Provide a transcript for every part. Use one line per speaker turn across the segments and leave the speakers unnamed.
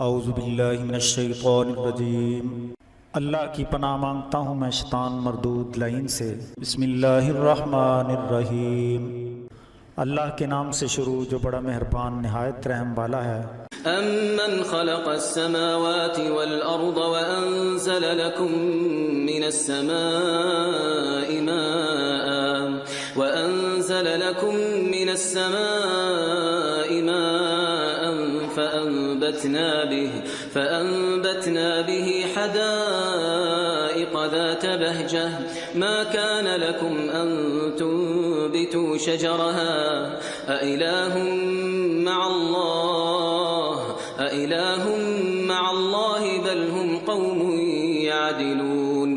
اعوذ باللہ من الشیطان الرجیم۔ اللہ کی پناہ مانگتا ہوں میں شیطان مردود لعین سے۔ بسم اللہ الرحمن الرحیم۔ اللہ کے نام سے شروع جو بڑا مہربان نہایت رحم والا ہے۔
أَمَّنْ خَلَقَ السَّمَاوَاتِ وَالْأَرْضَ وَأَنزَلَ لَكُم مِّنَ السَّمَاءِ مَاءً فَأَنبَتْنَا بِهِ حَدَائِقَ ذَاتَ بَهْجَةٍ مَا كَانَ لَكُمْ أَن تُنبِتُوا شَجَرَهَا أَإِلَٰهٌ مع الله بل هم قوم يعدلون۔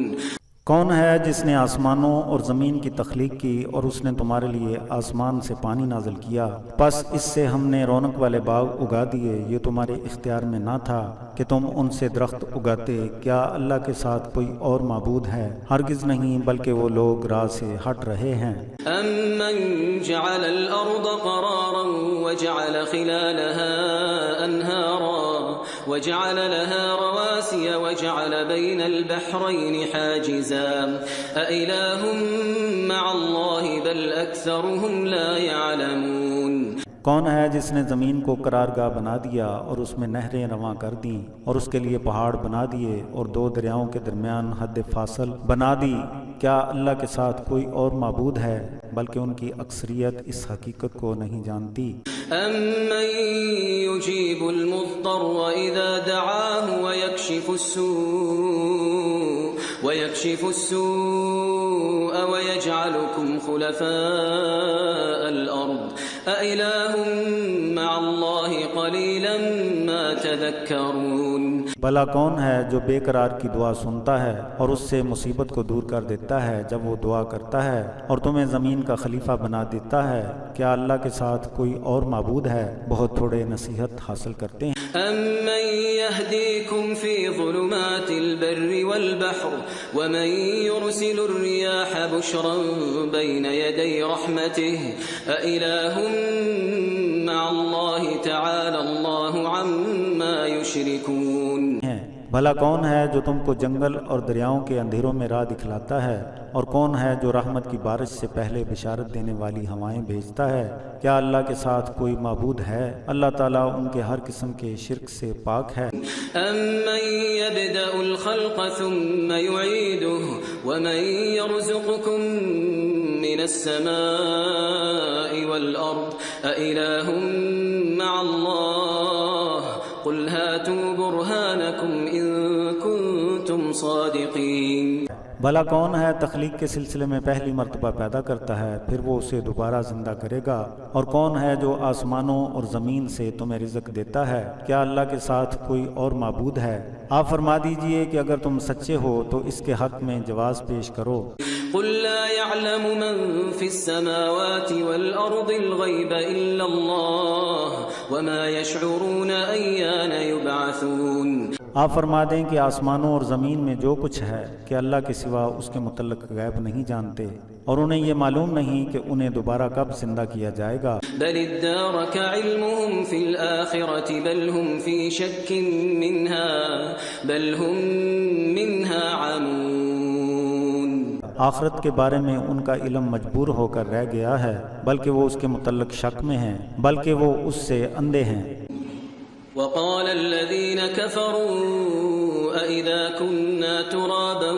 کون ہے جس نے آسمانوں اور زمین کی تخلیق کی اور اس نے تمہارے لیے آسمان سے پانی نازل کیا، پس اس سے ہم نے رونق والے باغ اگا دیے۔ یہ تمہارے اختیار میں نہ تھا کہ تم ان سے درخت اگاتے۔ کیا اللہ کے ساتھ کوئی اور معبود ہے؟ ہرگز نہیں، بلکہ وہ لوگ راہ سے ہٹ رہے ہیں۔
أَمَّن جَعَلَ الْأَرْضَ قَرَارًا وَجَعَلَ خِلَالَهَا أَنْهَارًا وَجَعَلَ لَهَا رَوَاسِيَ وَجَعَلَ بَيْنَ الْبَحْرَيْنِ حَاجِزًا أَإِلَٰهٌ مَّعَ اللَّهِ بَلْ أَكْثَرُهُمْ لَا يَعْلَمُونَ۔
کون ہے جس نے زمین کو قرارگاہ بنا دیا اور اس میں نہریں رواں کر دیں اور اس کے لیے پہاڑ بنا دیے اور دو دریاؤں کے درمیان حد فاصل بنا دی؟ کیا اللہ کے ساتھ کوئی اور معبود ہے؟ بلکہ ان کی اکثریت اس حقیقت کو نہیں جانتی۔
أَمَّن يُجِيبُ الْمُضْطَرَّ إِذَا دَعَاهُ وَيَكْشِفُ السُّوءَ وَيَجْعَلُكُمْ خُلَفَاءَ الْأَرْضِ أَإِلَٰهٌ مَّعَ اللَّهِ قَلِيلًا مَّا تَذَكَّرُونَ۔
بھلا کون ہے جو بے قرار کی دعا سنتا ہے اور اس سے مصیبت کو دور کر دیتا ہے جب وہ دعا کرتا ہے اور تمہیں زمین کا خلیفہ بنا دیتا ہے؟ کیا اللہ کے ساتھ کوئی اور معبود ہے؟ بہت تھوڑے نصیحت حاصل کرتے ہیں۔
أَمَّن يَهْدِيكُمْ فِي ظُلُمَاتِ الْبَرِّ وَالْبَحْرِ وَمَن يُرْسِلُ الرِّيَاحَ بُشْرًا بَيْنَ يَدَيْ رَحْمَتِهِ أَإِلَٰهٌ مَّعَ اللَّهِ تَعَالَى اللَّهُ عَمَّا يُشْرِكُونَ۔
بھلا کون ہے جو تم کو جنگل اور دریاؤں کے اندھیروں میں راہ دکھلاتا ہے، اور کون ہے جو رحمت کی بارش سے پہلے بشارت دینے والی ہوائیں بھیجتا ہے؟ کیا اللہ کے ساتھ کوئی معبود ہے؟ اللہ تعالیٰ ان کے ہر قسم کے شرک سے پاک ہے۔
أَمَّن يَبْدَأُ الْخَلْقَ ثُمَّ يُعِيدُهُ وَمَن يَرْزُقُكُم مِّنَ السَّمَاءِ وَالْأَرْضِ أَإِلَٰهٌ مَّعَ اللَّهِ قُلْ هَاتُوا بُرْهَانَكُمْ إِن كُنتُمْ صَادِقِينَ۔
بھلا کون ہے تخلیق کے سلسلے میں پہلی مرتبہ پیدا کرتا ہے پھر وہ اسے دوبارہ زندہ کرے گا؟ اور کون ہے جو آسمانوں اور زمین سے تمہیں رزق دیتا ہے؟ کیا اللہ کے ساتھ کوئی اور معبود ہے؟ آپ فرما دیجئے کہ اگر تم سچے ہو تو اس کے حق میں جواز پیش کرو۔
قل لا يعلم من في السماوات والأرض الغيب إلا الله وما يشعرون أيان يبعثون۔
آپ فرما دیں کہ آسمانوں اور زمین میں جو کچھ ہے کہ اللہ کے سوا اس کے متعلق غیب نہیں جانتے، اور انہیں یہ معلوم نہیں کہ انہیں دوبارہ کب زندہ کیا جائے گا۔
بل ادارك علمهم في الآخرة بل هم في شك منها عمون۔
آخرت کے بارے میں ان کا علم مجبور ہو کر رہ گیا ہے، بلکہ وہ اس کے متعلق شک میں ہیں، بلکہ وہ اس سے اندھے ہیں۔
وقال الذين كفروا أإذا كنا ترابا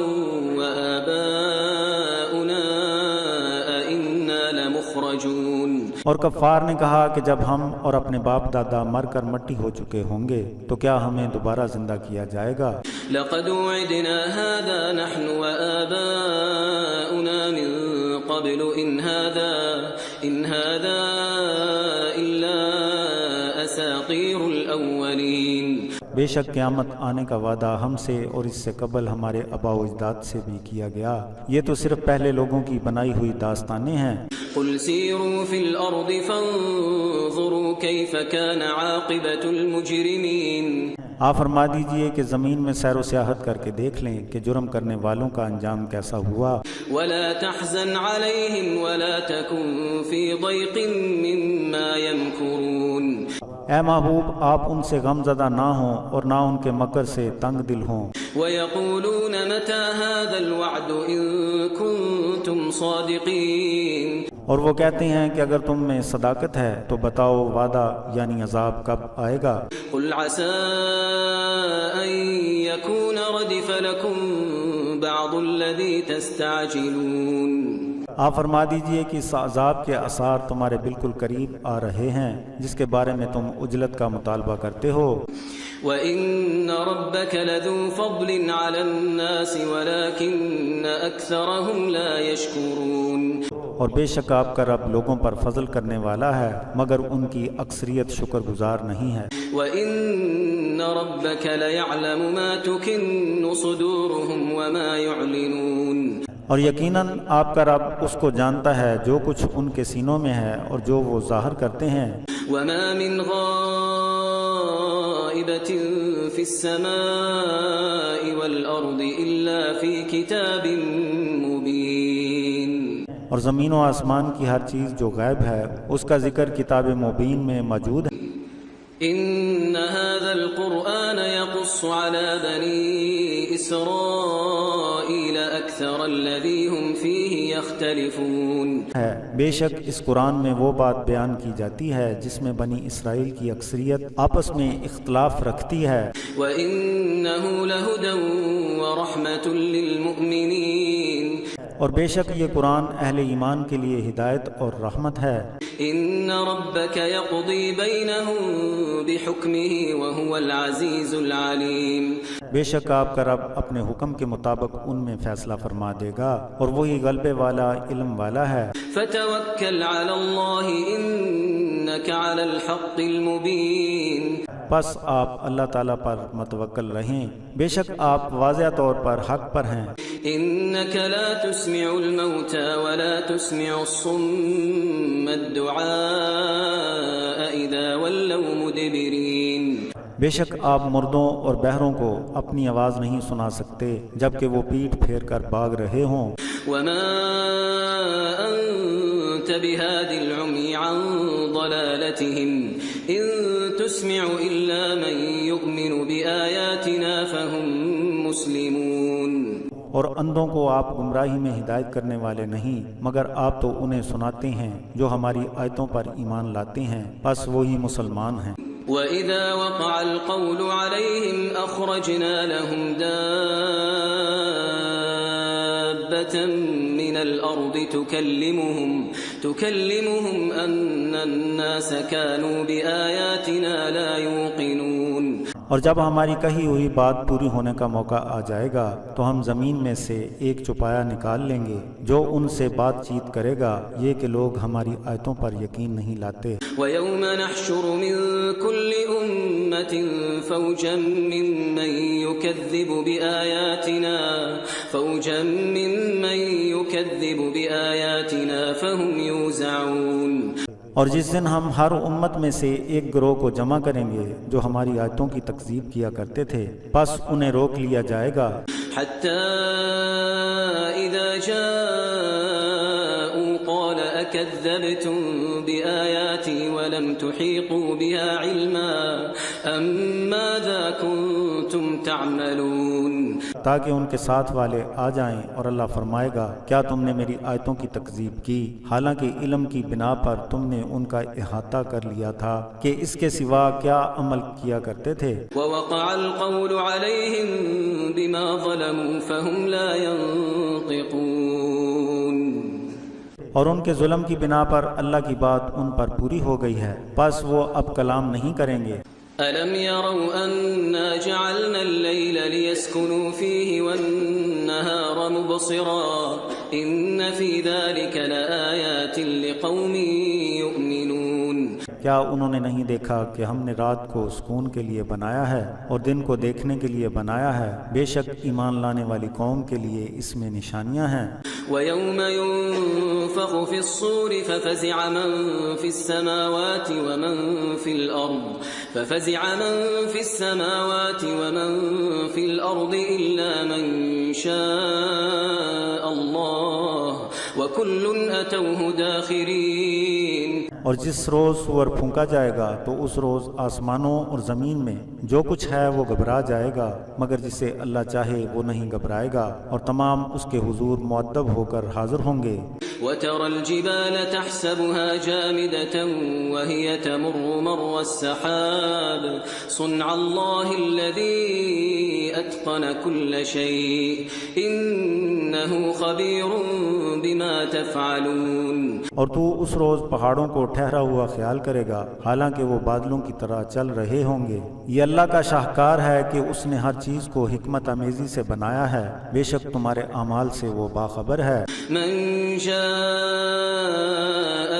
وآباؤنا أإنا لمخرجون۔
اور کفار نے کہا کہ جب ہم اور اپنے باپ دادا مر کر مٹی ہو چکے ہوں گے تو کیا ہمیں دوبارہ زندہ کیا جائے گا؟
لقد وعدنا هذا نحن وآباؤنا من قبل إن هذا إلا أساطير الأولين۔
بے شک قیامت آنے کا وعدہ ہم سے اور اس سے قبل ہمارے آباء و اجداد سے بھی کیا گیا، یہ تو صرف پہلے لوگوں کی بنائی ہوئی داستانیں ہیں۔
قل سیروا فی الارض فانظروا کیف کان عاقبۃ المجرمین۔
آپ فرما دیجئے کہ زمین میں سیر و سیاحت کر کے دیکھ لیں کہ جرم کرنے والوں کا انجام کیسا ہوا۔
ولا تحزن علیہم ولا تکن فی ضیق مما یمکرون۔
اے محبوب آپ ان سے غم زدہ نہ ہوں اور نہ ان کے مکر سے تنگ دل ہوں۔
وَيَقُولُونَ مَتَى هَذَا الْوَعْدُ إِن كُنتُمْ صَادِقِينَ،
اور وہ کہتے ہیں کہ اگر تم میں صداقت ہے تو بتاؤ وعدہ یعنی عذاب کب آئے گا۔
قُلْ عَسَىٰ أَن يَكُونَ رَدِفَ لَكُم بَعْضُ الَّذِي تَسْتَعْجِلُونَ،
آپ فرما دیجئے کہ اس عذاب کے آثار تمہارے بالکل قریب آ رہے ہیں جس کے بارے میں تم عجلت کا مطالبہ کرتے ہو۔
وَإِنَّ رَبَّكَ لَذُو فَضْلٍ عَلَى النَّاسِ وَلَكِنَّ أَكْثَرَهُمْ لَا يَشْكُرُونَ،
اور بے شک آپ کا رب لوگوں پر فضل کرنے والا ہے مگر ان کی اکثریت شکر گزار نہیں ہے۔
وَإِنَّ رَبَّكَ لَيَعْلَمُ مَا تُكِنُّ صُدُورُهُمْ وَمَا يُعْلِنُونَ،
اور یقیناً آپ کا رب اس کو جانتا ہے جو کچھ ان کے سینوں میں ہے اور جو وہ ظاہر کرتے ہیں۔
وَمَا مِنْ غَائِبَةٍ فِي السَّمَاءِ وَالْأَرْضِ إِلَّا فِي كِتَابٍ مُبِينٍ،
اور زمین و آسمان کی ہر چیز جو غائب ہے اس کا ذکر کتاب مبین میں موجود ہے۔
إِنَّ هَذَا الْقُرْآنَ يَقُصُّ عَلَى بَنِي إِسْرَائِيلَ أَكْثَرَ الَّذِي هُمْ فِيهِ يَخْتَلِفُونَ،
بے شک اس قرآن میں وہ بات بیان کی جاتی ہے جس میں بنی اسرائیل کی اکثریت آپس میں اختلاف رکھتی ہے۔
وَإِنَّهُ لَهُدًى وَرَحْمَةٌ لِّلْمُؤْمِنِينَ،
اور بے شک یہ قرآن اہل ایمان کے لیے ہدایت اور رحمت ہے۔
إِنَّ رَبَّكَ يَقْضِي بَيْنَهُم بِحُكْمِهِ وَهُوَ الْعَزِيزُ الْعَلِيمُ،
بے شک آپ کا رب اپنے حکم کے مطابق ان میں فیصلہ فرما دے گا اور وہی غلبے والا علم والا ہے۔
فَتَوَكَّلْ عَلَى اللَّهِ إِنَّكَ عَلَى الْحَقِّ الْمُبِينِ،
بس آپ اللہ تعالیٰ پر متوکل رہیں، بے شک آپ واضح طور پر حق پر ہیں۔
إِنَّكَ لَا تُسْمِعُ الْمَوْتَى وَلَا تُسْمِعُ الصُّمَّ الدُّعَاءَ إِذَا وَلَّوْا مُدْبِرِينَ،
بے شک آپ مردوں اور بہروں کو اپنی آواز نہیں سنا سکتے جبکہ وہ پیٹھ پھیر کر بھاگ رہے ہوں۔
وَمَا أَنتَ بِهَادِ الْعُمْيِ عَن ضَلَالَتِهِمْ إِن تُسْمِعُ إِلَّا مَن يُؤْمِنُ بِآيَاتِنَا فَهُم مُّسْلِمُونَ،
اور اندھوں کو آپ گمراہی میں ہدایت کرنے والے نہیں مگر آپ تو انہیں سناتے ہیں جو ہماری آیتوں پر ایمان لاتے ہیں، بس وہی مسلمان ہیں۔
وَإِذَا وَقَعَ الْقَوْلُ عَلَيْهِمْ أَخْرَجْنَا لَهُمْ دَابَّةً مِّنَ الْأَرْضِ تُكَلِّمُهُمْ أَنَّ النَّاسَ كَانُوا بِآيَاتِنَا لَا يُوقِنُونَ،
اور جب ہماری کہی ہوئی بات پوری ہونے کا موقع آ جائے گا تو ہم زمین میں سے ایک چوپایا نکال لیں گے جو ان سے بات چیت کرے گا یہ کہ لوگ ہماری آیتوں پر یقین نہیں لاتے۔
وَيَوْمَ نَحْشُرُ مِن كُلِّ أُمَّةٍ فَوْجًا مِّمَّن يُكَذِّبُ بِآيَاتِنَا فَهُمْ يُوزَعُونَ،
اور جس دن ہم ہر امت میں سے ایک گروہ کو جمع کریں گے جو ہماری آیتوں کی تکذیب کیا کرتے تھے پس انہیں روک لیا جائے گا۔
حَتَّى إِذَا جَاءُوا قَالَ أَكَذَّبْتُم بِآيَاتِي وَلَمْ تُحِيطُوا بِهَا عِلْمًا أَم مَّاذَا كُنتُمْ تَعْمَلُونَ،
تاکہ ان کے ساتھ والے آ جائیں اور اللہ فرمائے گا کیا تم نے میری آیتوں کی تکذیب کی حالانکہ علم کی بنا پر تم نے ان کا احاطہ کر لیا تھا کہ اس کے سوا کیا عمل کیا کرتے تھے۔
وَوَقَعَ الْقَوْلُ عَلَيْهِمْ بِمَا ظَلَمُوا فَهُمْ لَا يَنطِقُونَ،
اور ان کے ظلم کی بنا پر اللہ کی بات ان پر پوری ہو گئی ہے پس وہ اب کلام نہیں کریں گے۔
أَلَمْ يَرَوْا أَنَّا جَعَلْنَا اللَّيْلَ لِيَسْكُنُوا فِيهِ وَالنَّهَارَ مُبْصِرًا إِنَّ فِي ذَلِكَ لَآيَاتٍ لِقَوْمٍ يُؤْمِنُونَ، کیا
انہوں نے نہیں دیکھا کہ ہم نے رات کو سکون کے لیے بنایا ہے اور دن کو دیکھنے کے لیے بنایا ہے، بے شک ایمان لانے والی قوم کے لیے اس میں نشانیاں ہیں۔
وَيَوْمَ يُنفَخُ فِي الصُّورِ فَفَزِعَ مَن فِي السَّمَاوَاتِ وَمَن فِي الْأَرْضِ إِلَّا مَن شَاءَ اللَّهُ وَكُلٌّ أَتَوْهُ دَاخِرِينَ،
اور جس روز سور پھونکا جائے گا تو اس روز آسمانوں اور زمین میں جو کچھ ہے وہ گھبرا جائے گا، مگر جسے اللہ چاہے وہ نہیں گھبرائے گا، اور تمام اس کے حضور مؤدب ہو کر حاضر ہوں گے۔
وترى الجبال تحسبها جامدة وهي تمر مر السحاب صنع الله الذي أتقن كل شيء إنه خبير بما تفعلون۔
اور تو اس روز پہاڑوں کو ٹھہرا ہوا خیال کرے گا حالانکہ وہ بادلوں کی طرح چل رہے ہوں گے۔ یہ اللہ کا شاہکار ہے کہ اس نے ہر چیز کو حکمت آمیزی سے بنایا ہے، بے شک تمہارے اعمال سے وہ باخبر ہے۔
من جاء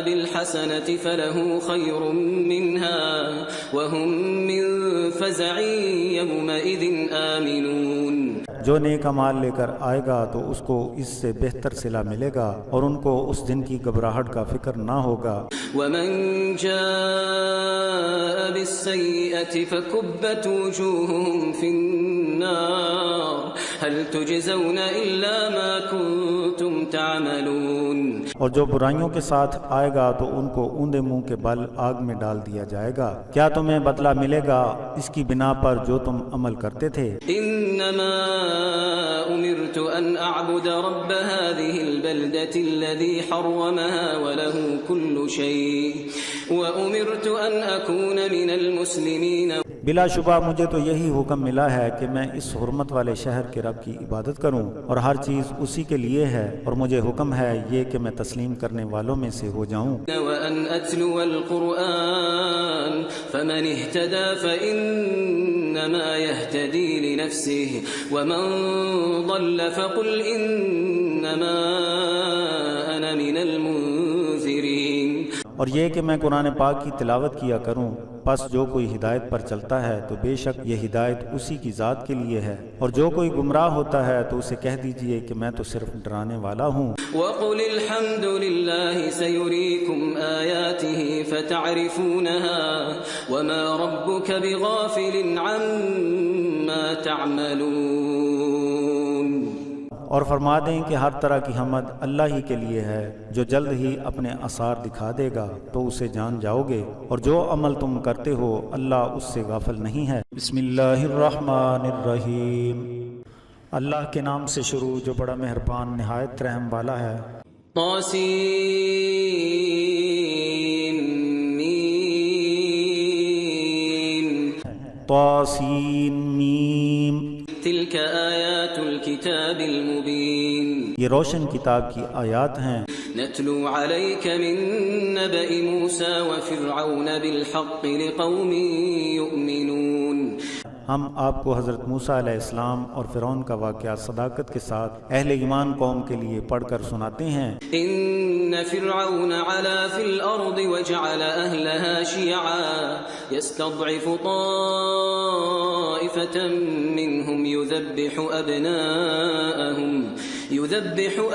بالحسنة فله خير منها وهم من فزع يومئذ آمنون۔
جو نیک اعمال لے کر آئے گا تو اس کو اس سے بہتر صلہ ملے گا اور ان کو اس دن کی گھبراہٹ کا فکر نہ ہوگا۔
ومن جاء بالسيئة فكبت وجوههم في النار هل تجزون إلا ما كنتم تعملون۔
اور جو برائیوں کے ساتھ آئے گا تو ان کو اوندے منہ کے بل آگ میں ڈال دیا جائے گا، کیا تمہیں بدلہ ملے گا اس کی بنا پر جو تم عمل کرتے تھے؟
انما امرت ان اعبد رب هذه البلدة الذي حرمها وله كل شيء وامرت ان اكون من المسلمين۔
بلا شبہ مجھے تو یہی حکم ملا ہے کہ میں اس حرمت والے شہر کے رب کی عبادت کروں اور ہر چیز اسی کے لیے ہے، اور مجھے حکم ہے یہ کہ میں تسلیم کرنے والوں میں سے ہو جاؤں۔
وَأَنْ أَتْلُوَ الْقُرْآنَ فَمَنِ اهْتَدَى فَإِنَّمَا يَهْتَدِي لِنَفْسِهِ وَمَنْ ضَلَّ فَقُلْ إِنَّمَا أَنَا مِنَ الْمُنذِرِينَ۔
اور یہ کہ میں قرآن پاک کی تلاوت کیا کروں، پس جو کوئی ہدایت پر چلتا ہے تو بے شک یہ ہدایت اسی کی ذات کے لیے ہے، اور جو کوئی گمراہ ہوتا ہے تو اسے کہہ دیجئے کہ میں تو صرف ڈرانے والا ہوں۔
وَقُلِ الْحَمْدُ لِلَّهِ سَيُرِيكُمْ آيَاتِهِ فَتَعْرِفُونَهَا وَمَا رَبُّكَ بِغَافِلٍ عَمَّا تَعْمَلُونَ۔
اور فرما دیں کہ ہر طرح کی حمد اللہ ہی کے لیے ہے جو جلد ہی اپنے آثار دکھا دے گا تو اسے جان جاؤ گے، اور جو عمل تم کرتے ہو اللہ اس سے غافل نہیں ہے۔ بسم اللہ الرحمن الرحیم، اللہ کے نام سے شروع جو بڑا مہربان نہایت رحم والا ہے۔ طاسین میم،
تلك آیات الكتاب المبین،
یہ روشن کتاب کی آیات ہیں۔
نتلو علیک من نبأ موسیٰ وفرعون بالحق لقوم یؤمنون۔
ہم آپ کو حضرت موسیٰ علیہ السلام اور فرعون کا واقعہ صداقت کے ساتھ اہل ایمان قوم کے لیے پڑھ کر سناتے ہیں۔
ان فرعون علا فی الارض وجعل اہلها شیعا یستضعف طائفة منهم يذبح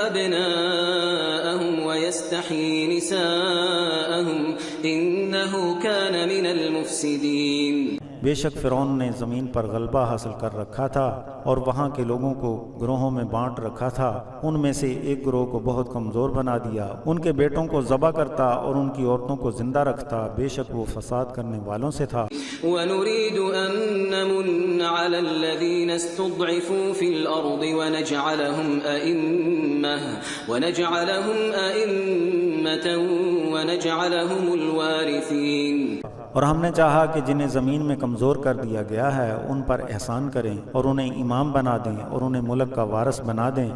ابناءهم ويستحيي نساءهم انه كان من المفسدين۔
بے شک فرعون نے زمین پر غلبہ حاصل کر رکھا تھا اور وہاں کے لوگوں کو گروہوں میں بانٹ رکھا تھا، ان میں سے ایک گروہ کو بہت کمزور بنا دیا، ان کے بیٹوں کو ذبح کرتا اور ان کی عورتوں کو زندہ رکھتا، بے شک وہ فساد کرنے والوں سے تھا۔
وَنُرِيدُ أَن نَّمُنَّ عَلَى الَّذِينَ اسْتُضْعِفُوا فِي الْأَرْضِ وَنَجْعَلَهُمْ أَئِمَّةً وَنَجْعَلَهُمُ الْوَارِثِينَ۔
اور ہم نے چاہا کہ جنہیں زمین میں کمزور کر دیا گیا ہے ان پر احسان کریں اور انہیں امام بنا دیں اور انہیں ملک کا وارث بنا دیں۔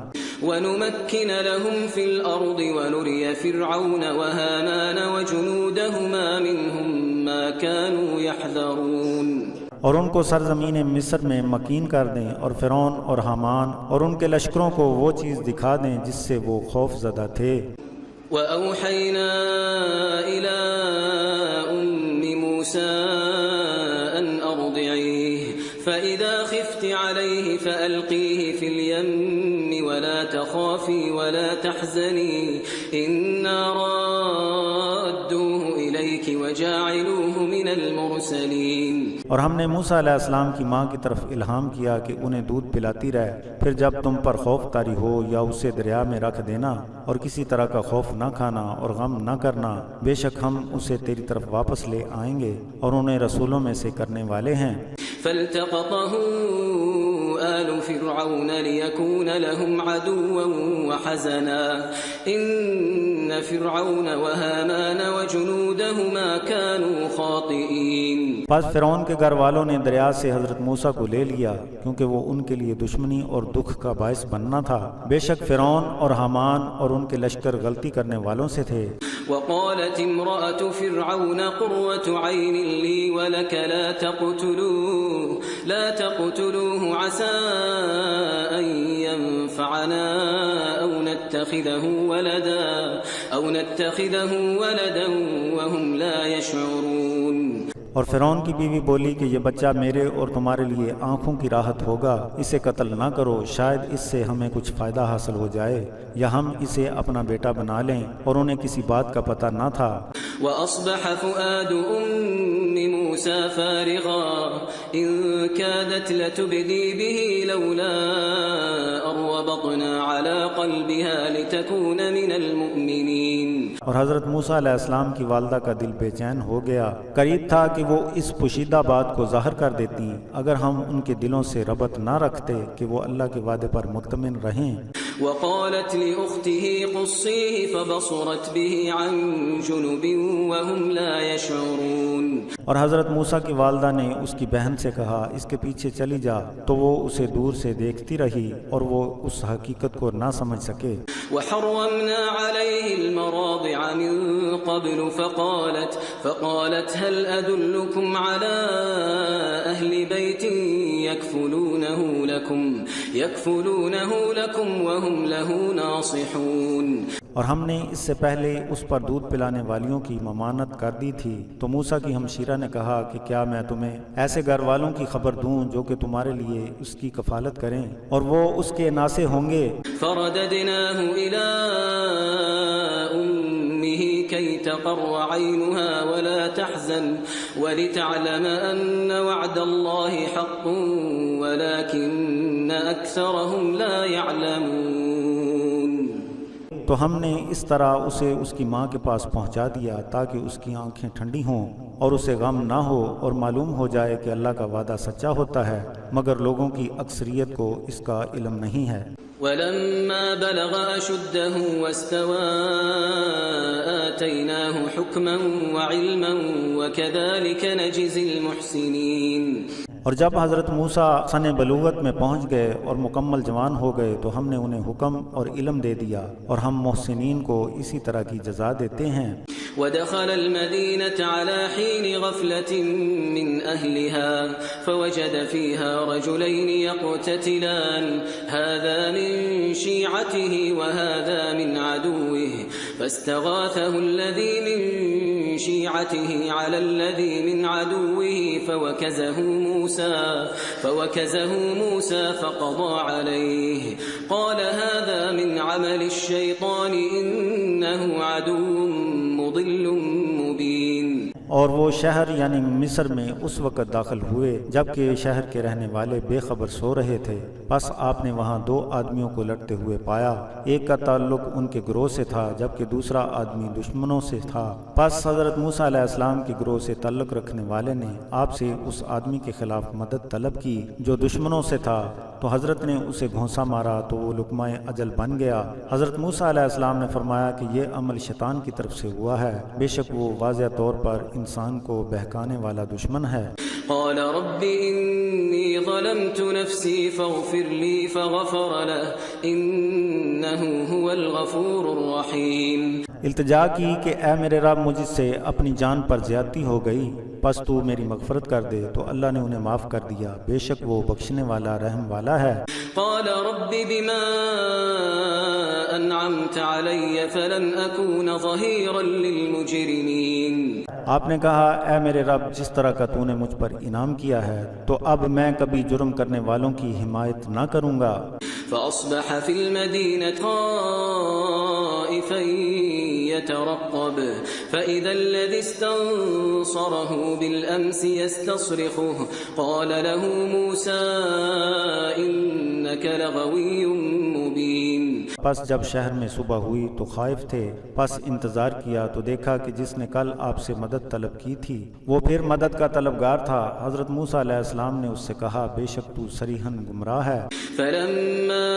وَنُمَكِّنَ لَهُمْ فِي الْأَرْضِ وَنُرِيَ فِرْعَوْنَ وَهَامَانَ وَجُنُودَهُمَا مِنْهُمْ مَا كَانُوا يَحْذَرُونَ۔
اور ان کو سرزمین مصر میں مکین کر دیں اور فرعون اور حامان اور ان کے لشکروں کو وہ چیز دکھا دیں جس سے وہ خوف زدہ تھے۔
وَأَوْحَيْنَا إِلَىٰ أُمِّ مُوسَىٰ أَنْ أَرْضِعِيهِ فَإِذَا خِفْتِ عَلَيْهِ فَأَلْقِيهِ فِي الْيَمِّ وَلَا تَخَافِي وَلَا تَحْزَنِي إِنَّا رَادُّوهُ إِلَيْكِ وَجَاعِلُوهُ مِنَ المرسلين
اور ہم نے موسیٰ علیہ السلام کی ماں کی طرف الہام کیا کہ انہیں دودھ پلاتی رہے، پھر جب تم پر خوف طاری ہو یا اسے دریا میں رکھ دینا، اور کسی طرح کا خوف نہ کھانا اور غم نہ کرنا، بے شک ہم اسے تیری طرف واپس لے آئیں گے، اور انہیں رسولوں میں سے کرنے والے ہیں۔
فالتقطه آل فرعون ليكون لهم عدوا وحزنا إن فرعون وهامان وجنودهما كانوا خاطئين۔
پس فرعون کے گھر والوں نے دریا سے حضرت موسیٰ کو لے لیا کیونکہ وہ ان کے لیے دشمنی اور دکھ کا باعث بننا تھا۔ بے شک فرعون اور حامان اور ان کے لشکر غلطی کرنے والوں سے تھے۔
وقالت امرأة فرعون قرة عين لي ولك لا تقتلوه عسى أن ينفعنا أو نتخذه ولدا وهم لا يشعرون۔
اور فرعون کی بیوی بولی کہ یہ بچہ میرے اور تمہارے لیے آنکھوں کی راحت ہوگا، اسے قتل نہ کرو، شاید اس سے ہمیں کچھ فائدہ حاصل ہو جائے یا ہم اسے اپنا بیٹا بنا لیں، اور انہیں کسی بات کا پتہ نہ تھا۔
وأصبح فؤاد أم موسى فارغا إن كادت لتبدي به لولا أن ربطنا على قلبها لتكون من المؤمنين۔
اور حضرت موسیٰ علیہ السلام کی والدہ کا دل بے چین ہو گیا، قریب تھا کہ وہ اس پوشیدہ بات کو ظاہر کر دیتی اگر ہم ان کے دلوں سے ربط نہ رکھتے کہ وہ اللہ کے وعدے پر مطمئن رہیں۔
وقالت لأخته قصيه فبصرت به عن جنب وهم لا يشعرون۔
اور حضرت موسیٰ کی والدہ نے اس کی بہن سے کہا اس کے پیچھے چلی جا، تو وہ اسے دور سے دیکھتی رہی اور وہ اس حقیقت کو نہ سمجھ سکے۔
وحرمنا عليه المراضع من قبل فقالت هل أدلكم على أهل بيت يكفلونه لكم وهم له ناصحون۔
اور ہم نے اس سے پہلے اس پر دودھ پلانے والیوں کی ممانت کر دی تھی، تو موسیٰ کی ہمشیرہ نے کہا کہ کیا میں تمہیں ایسے گھر والوں کی خبر دوں جو کہ تمہارے لیے اس کی کفالت کریں اور وہ اس کے ناصح ہوں گے۔
فرددناه إلى أمه كي تقر عينها ولا تحزن ولتعلم أن وعد الله حق ولكن أكثرهم لا يعلمون۔
تو ہم نے اس طرح اسے اس کی ماں کے پاس پہنچا دیا تاکہ اس کی آنکھیں ٹھنڈی ہوں اور اسے غم نہ ہو اور معلوم ہو جائے کہ اللہ کا وعدہ سچا ہوتا ہے، مگر لوگوں کی اکثریت کو اس کا علم نہیں ہے۔
ولما بلغ أشده واستوى آتيناه حكما وعلما وكذلك نجزي المحسنين۔
اور جب حضرت موسیٰ سن بلوغت میں پہنچ گئے اور مکمل جوان ہو گئے تو ہم نے انہیں حکم اور علم دے دیا، اور ہم محسنین کو اسی طرح کی جزا دیتے ہیں۔
ودخل المدينة على حين غفلة من أهلها فوجد فيها رجلين يقتتلان هذا من شيعته وهذا من عدوه فاستغاثه الذي من شيعته على الذي من عدوه فوكزه موسى فقضى عليه قال هذا من عمل الشيطان إنه عدو مضل مبين۔
اور وہ شہر یعنی مصر میں اس وقت داخل ہوئے جبکہ شہر کے رہنے والے بے خبر سو رہے تھے، پس آپ نے وہاں دو آدمیوں کو لڑتے ہوئے پایا، ایک کا تعلق ان کے گروہ سے تھا جبکہ دوسرا آدمی دشمنوں سے تھا۔ پس حضرت موسیٰ علیہ السلام کے گروہ سے تعلق رکھنے والے نے آپ سے اس آدمی کے خلاف مدد طلب کی جو دشمنوں سے تھا، تو حضرت نے اسے گھونسا مارا تو وہ لقمہ اجل بن گیا۔ حضرت موسیٰ علیہ السلام نے فرمایا کہ یہ عمل شیطان کی طرف سے ہوا ہے، بے شک وہ واضح طور پر انسان کو بہکانے والا دشمن ہے۔
قال رب إني ظلمت نفسي فاغفر لي فغفر له إنه هو الغفور الرحيم۔
التجا کی کہ اے میرے رب مجھ سے اپنی جان پر زیادتی ہو گئی، پس تو میری مغفرت کر دے، تو اللہ نے انہیں معاف کر دیا، بے شک وہ بخشنے والا رحم والا ہے۔
قال رب بما أنعمت علي فلن أكون ظهيرا للمجرمين۔
آپ نے کہا اے میرے رب جس طرح کا تو نے مجھ پر انعام کیا ہے تو اب میں کبھی جرم کرنے والوں کی حمایت نہ کروں گا۔
فأصبح في المدينة خائفا يترقب فإذا الذي استنصره بالأمس يستصرخه قال له موسى إنك لغوي مبين.
پس جب شہر میں صبح ہوئی تو خائف تھے، پس انتظار کیا تو دیکھا کہ جس نے کل آپ سے مدد طلب کی تھی وہ پھر مدد کا طلبگار تھا. حضرت موسیٰ علیہ السلام نے اس سے کہا بے شک تو صریحاً گمراہ ہے.
فلما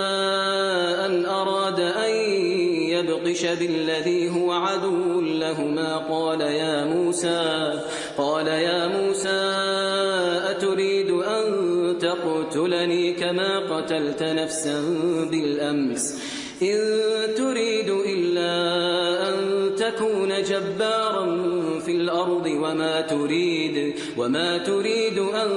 أن أراد أن يبطش بالذي هو عدو لهما قال يا موسى أتريد أن تقتلني كما قتلت نفسا بالأمس إن تريد إلا أن تكون جبارا في الأرض وما تريد أن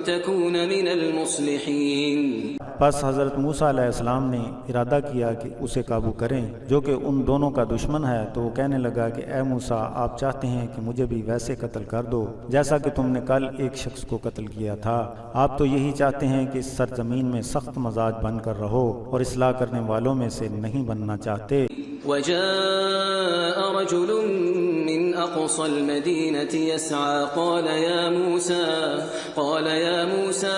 تكون من المصلحين.
پس حضرت موسیٰ علیہ السلام نے ارادہ کیا کہ اسے قابو کریں جو کہ ان دونوں کا دشمن ہے، تو وہ کہنے لگا کہ اے موسیٰ آپ چاہتے ہیں کہ مجھے بھی ویسے قتل کر دو جیسا کہ تم نے کل ایک شخص کو قتل کیا تھا. آپ تو یہی چاہتے ہیں کہ اس سرزمین میں سخت مزاج بن کر رہو اور اصلاح کرنے والوں میں سے نہیں بننا چاہتے.
وجاء رجل من أقصى المدينة يسعى قال يا موسى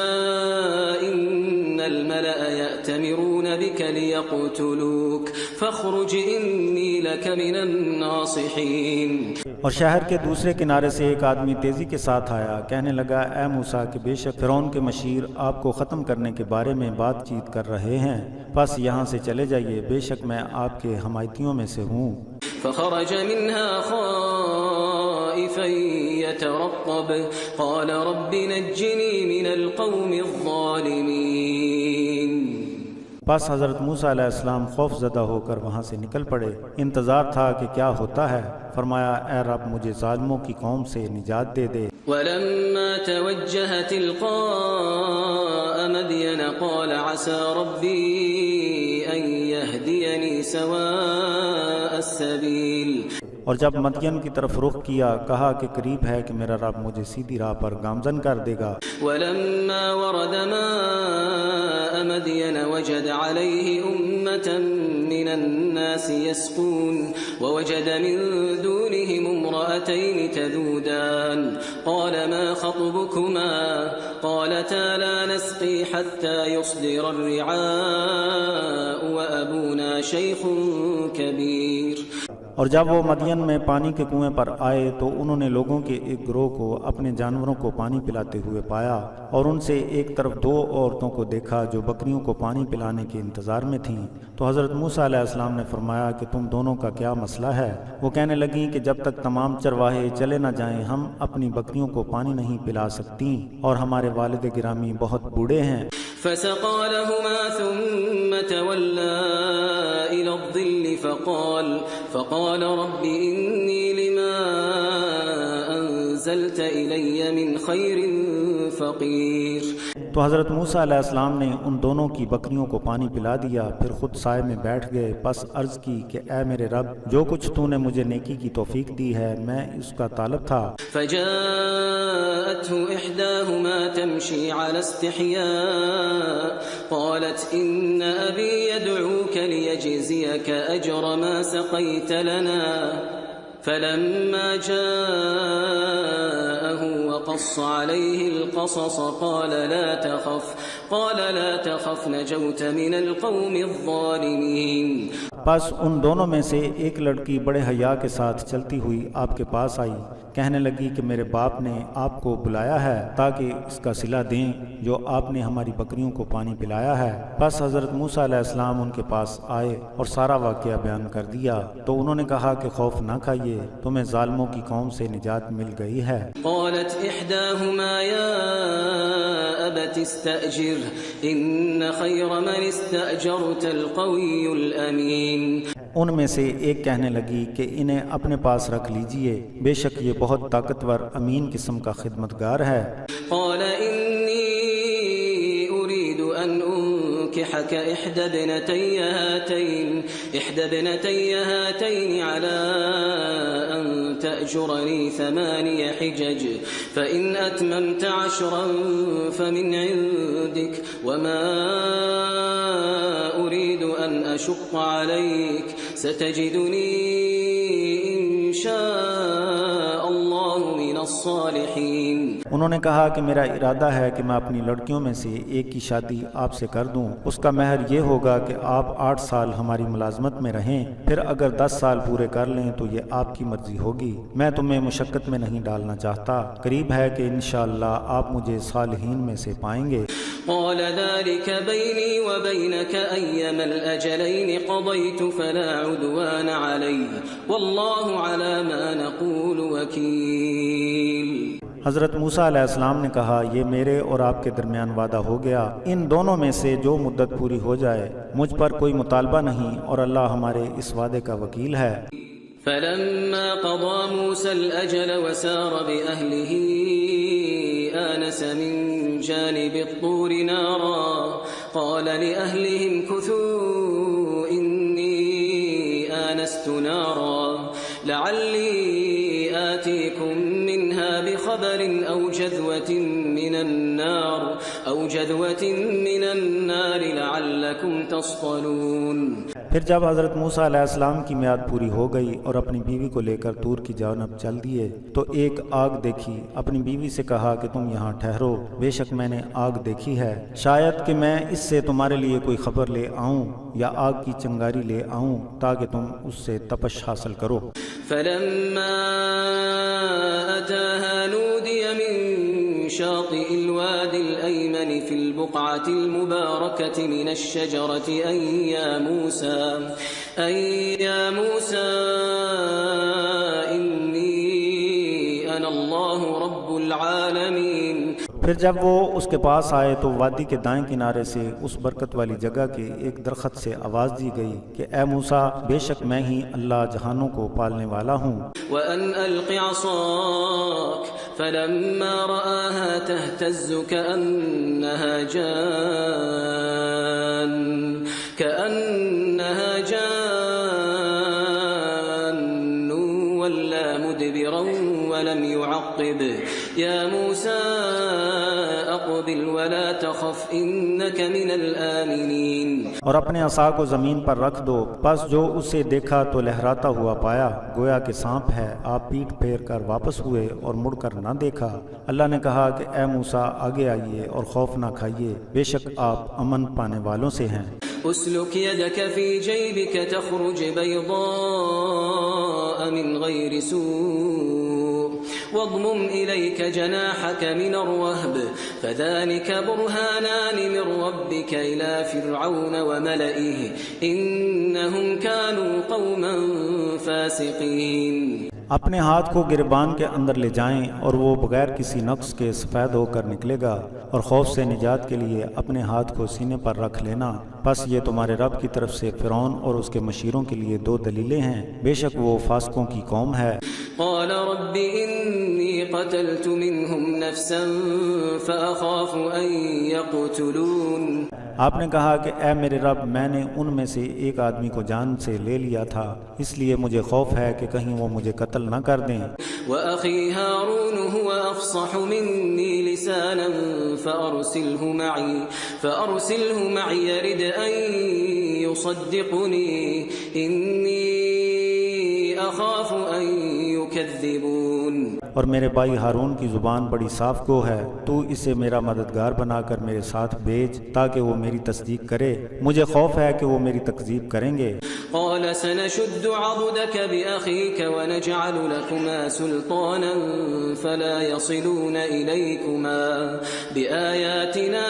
إن الملأ يأتمرون بك ليقتلوك فاخرج إني لك من الناصحين.
اور شہر کے دوسرے کنارے سے ایک آدمی تیزی کے ساتھ آیا، کہنے لگا اے موسیٰ کہ بے شک فرعون کے مشیر آپ کو ختم کرنے کے بارے میں بات چیت کر رہے ہیں، پس یہاں سے چلے جائیے، بے شک میں آپ کے حمایتیوں میں سے ہوں.
فخرج منها خائفا يترقب قال رب نجني من القوم الظالمين.
پس حضرت موسیٰ علیہ السلام خوف زدہ ہو کر وہاں سے نکل پڑے. انتظار تھا کہ کیا ہوتا ہے. فرمایا اے رب مجھے ظالموں کی قوم سے نجات دے دے.
ولما توجه تلقاء مدين قال عسى ربي أن يهديني سواء السبيل.
اور جب مدین کی طرف رخ کیا کہا کہ قریب ہے کہ میرا رب مجھے سیدھی راہ پر گامزن کر دے گا.
ولما ورد ماء مدين وجد عليه أمة من الناس يسقون ووجد من دونهم امرأتين تذودان قال ما خطبكما قالتا لا نسقي حتى يصدر الرعاء وأبونا شيخ كبير.
اور جب وہ مدین میں پانی کے کنویں پر آئے تو انہوں نے لوگوں کے ایک گروہ کو اپنے جانوروں کو پانی پلاتے ہوئے پایا اور ان سے ایک طرف دو عورتوں کو دیکھا جو بکریوں کو پانی پلانے کے انتظار میں تھیں. تو حضرت موسیٰ علیہ السلام نے فرمایا کہ تم دونوں کا کیا مسئلہ ہے؟ وہ کہنے لگیں کہ جب تک تمام چرواہے چلے نہ جائیں ہم اپنی بکریوں کو پانی نہیں پلا سکتی اور ہمارے والد گرامی بہت بوڑھے ہیں.
فسقى لهما ثم تولى إلى الظل فقال رب إني لما أنزلت إلي من خير فقير.
تو حضرت موسیٰ علیہ السلام نے ان دونوں کی بکریوں کو پانی پلا دیا، پھر خود سائے میں بیٹھ گئے. پس عرض کی کہ اے میرے رب جو کچھ تو نے مجھے نیکی کی توفیق دی ہے میں اس کا طالب تھا.
فجاءته إحداهما تمشي على استحياء قالت إن أبي يدعوك ليجزيك أجر ما سقيت لنا فلما جاءه وقص عليه القصص قال لا تخف نجوت من القوم الظالمين.
پس ان دونوں میں سے ایک لڑکی بڑے حیا کے ساتھ چلتی ہوئی آپ کے پاس آئی، کہنے لگی کہ میرے باپ نے آپ کو بلایا ہے تاکہ اس کا صلہ دیں جو آپ نے ہماری بکریوں کو پانی پلایا ہے. پس حضرت موسیٰ علیہ السلام ان کے پاس آئے اور سارا واقعہ بیان کر دیا. تو انہوں نے کہا کہ خوف نہ کھائیے، تمہیں ظالموں کی قوم سے نجات مل گئی ہے.
قالت احداهما يا ابت استأجر ان خير من استأجرت القوي الامين.
ان میں سے ایک کہنے لگی کہ انہیں اپنے پاس رکھ لیجئے، بے شک یہ بہت طاقتور امین قسم کا خدمتگار ہے.
قال انی اريد ان انكحك احدى ابنتي هاتين على ان تأجرني 8 حجج فإن أتممت 10 فمن عندك وما أريد أن أشق عليك ستجدني شاء الله من الصالحين.
انہوں نے کہا کہ میرا ارادہ ہے کہ میں اپنی لڑکیوں میں سے ایک کی شادی آپ سے کر دوں، اس کا مہر یہ ہوگا کہ آپ 8 سال ہماری ملازمت میں رہیں، پھر اگر 10 سال پورے کر لیں تو یہ آپ کی مرضی ہوگی، میں تمہیں مشقت میں نہیں ڈالنا چاہتا، قریب ہے کہ انشاءاللہ آپ مجھے صالحین میں سے پائیں گے۔
قال ذلك بيني وبينك أيما الأجلين قضيت فلا عدوان علي والله على ما نقول وكيل.
حضرت موسیٰ علیہ السلام نے کہا یہ میرے اور آپ کے درمیان وعدہ ہو گیا، ان دونوں میں سے جو مدت پوری ہو جائے مجھ پر کوئی مطالبہ نہیں اور اللہ ہمارے اس وعدے کا وکیل ہے۔
فلما قضى موسى الأجل وسار بأهله آنس من جانب الطور نارا قال لأهلهم كثوا إني آنست نارا لعلي آتيكم منها بخبر أو جذوة من النار لعلكم تصطلون.
پھر جب حضرت موسیٰ علیہ السلام کی میعاد پوری ہو گئی اور اپنی بیوی کو لے کر طور کی جانب چل دیے تو ایک آگ دیکھی، اپنی بیوی سے کہا کہ تم یہاں ٹھہرو، بے شک میں نے آگ دیکھی ہے، شاید کہ میں اس سے تمہارے لیے کوئی خبر لے آؤں یا آگ کی چنگاری لے آؤں تاکہ تم اس سے تپش حاصل کرو۔
فلما أتاها نودي من شاطئ الوادي الأيمن في البقعة المباركة من الشجرة أي يا موسى إني أنا الله رب العالمين.
پھر جب وہ اس کے پاس آئے تو وادی کے دائیں کنارے سے اس برکت والی جگہ کے ایک درخت سے آواز دی گئی کہ اے موسیٰ بے شک میں ہی اللہ جہانوں کو پالنے والا ہوں۔
وَأَنْ أَلْقِ عَصَاكَ فَلَمَّا رَآهَا تَهْتَزُّ كَأَنَّهَا جَانٌّ وَلَّى مُدْبِرًا وَلَمْ يُعَقِّبْ يَا مُوسَى أَقْبِلْ وَلَا تَخَفْ إِنَّكَ مِنَ الْآمِنِينَ.
اور اپنے عصا کو زمین پر رکھ دو، پس جو اسے دیکھا تو لہراتا ہوا پایا گویا کہ سانپ ہے، آپ پیٹ پھیر کر واپس ہوئے اور مڑ کر نہ دیکھا۔ اللہ نے کہا کہ اے موسیٰ آگے آئیے اور خوف نہ کھائیے، بے شک آپ امن پانے والوں سے ہیں۔
اسلك يدك في جيبك تخرج بيضاء من غير سوء واضمم إليك جناحك من الرهب فذلك برهانان من ربك إلى فرعون وملئه إنهم كانوا قوما فاسقين.
اپنے ہاتھ کو گربان کے اندر لے جائیں اور وہ بغیر کسی نقص کے سفید ہو کر نکلے گا، اور خوف سے نجات کے لیے اپنے ہاتھ کو سینے پر رکھ لینا، پس یہ تمہارے رب کی طرف سے فرعون اور اس کے مشیروں کے لیے 2 دلیلیں ہیں، بے شک وہ فاسقوں کی قوم ہے۔
قال رب إني قتلت منهم نفسا فأخاف أن يقتلون.
آپ نے کہا کہ اے میرے رب میں نے ان میں سے ایک آدمی کو جان سے لے لیا تھا، اس لیے مجھے خوف ہے کہ کہیں وہ مجھے قتل نہ کر دیں۔
وأخي هارون هو أفصح مني لسانا فأرسله معي يرد أن يصدقني إني أخاف أن يكذبون.
اور میرے بھائی ہارون کی زبان بڑی صاف گو ہے، تو اسے میرا مددگار بنا کر میرے ساتھ بھیج تاکہ وہ میری تصدیق کرے، مجھے خوف ہے کہ وہ میری تکذیب کریں گے۔
قال سنشد عضدك بأخيك ونجعل لكما سلطانا فلا يصلون إليكما بآياتنا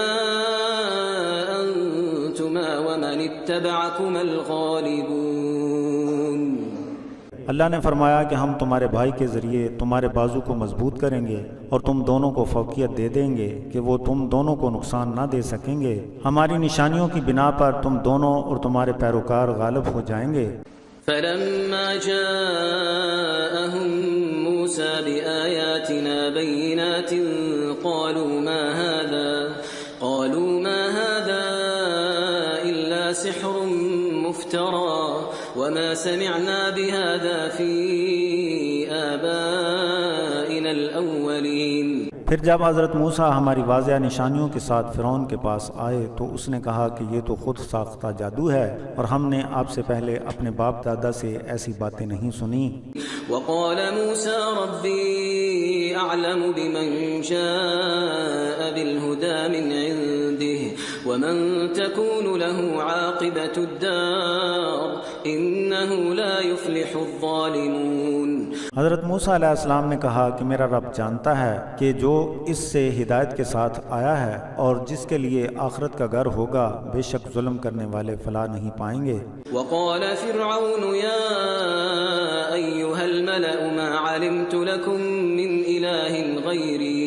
أنتما ومن اتبعكما الغالبون.
اللہ نے فرمایا کہ ہم تمہارے بھائی کے ذریعے تمہارے بازو کو مضبوط کریں گے اور تم دونوں کو فوقیت دے دیں گے کہ وہ تم دونوں کو نقصان نہ دے سکیں گے، ہماری نشانیوں کی بنا پر تم دونوں اور تمہارے پیروکار غالب ہو جائیں گے۔
فلما جاءهم موسى بآياتنا بينات قالوا ما هذا إلا سحر مفترى وما سمعنا بهذا في آبائنا الأولين.
پھر جب حضرت موسیٰ ہماری واضح نشانیوں کے ساتھ فرعون کے پاس آئے تو اس نے کہا کہ یہ تو خود ساختہ جادو ہے اور ہم نے آپ سے پہلے اپنے باپ دادا سے ایسی باتیں نہیں سنی۔
وقال موسى ربي أعلم بمن جاء بالهدى من عنده ومن تكون له عاقبة الدار إنه لا يفلح الظالمون۔
حضرت موسیٰ علیہ السلام نے کہا کہ میرا رب جانتا ہے کہ جو اس سے ہدایت کے ساتھ آیا ہے اور جس کے لیے آخرت کا گھر ہوگا بے شک ظلم کرنے والے فلاح نہیں پائیں گے۔
وقال فرعون يا أيها الملأ ما علمت لكم من إله غيري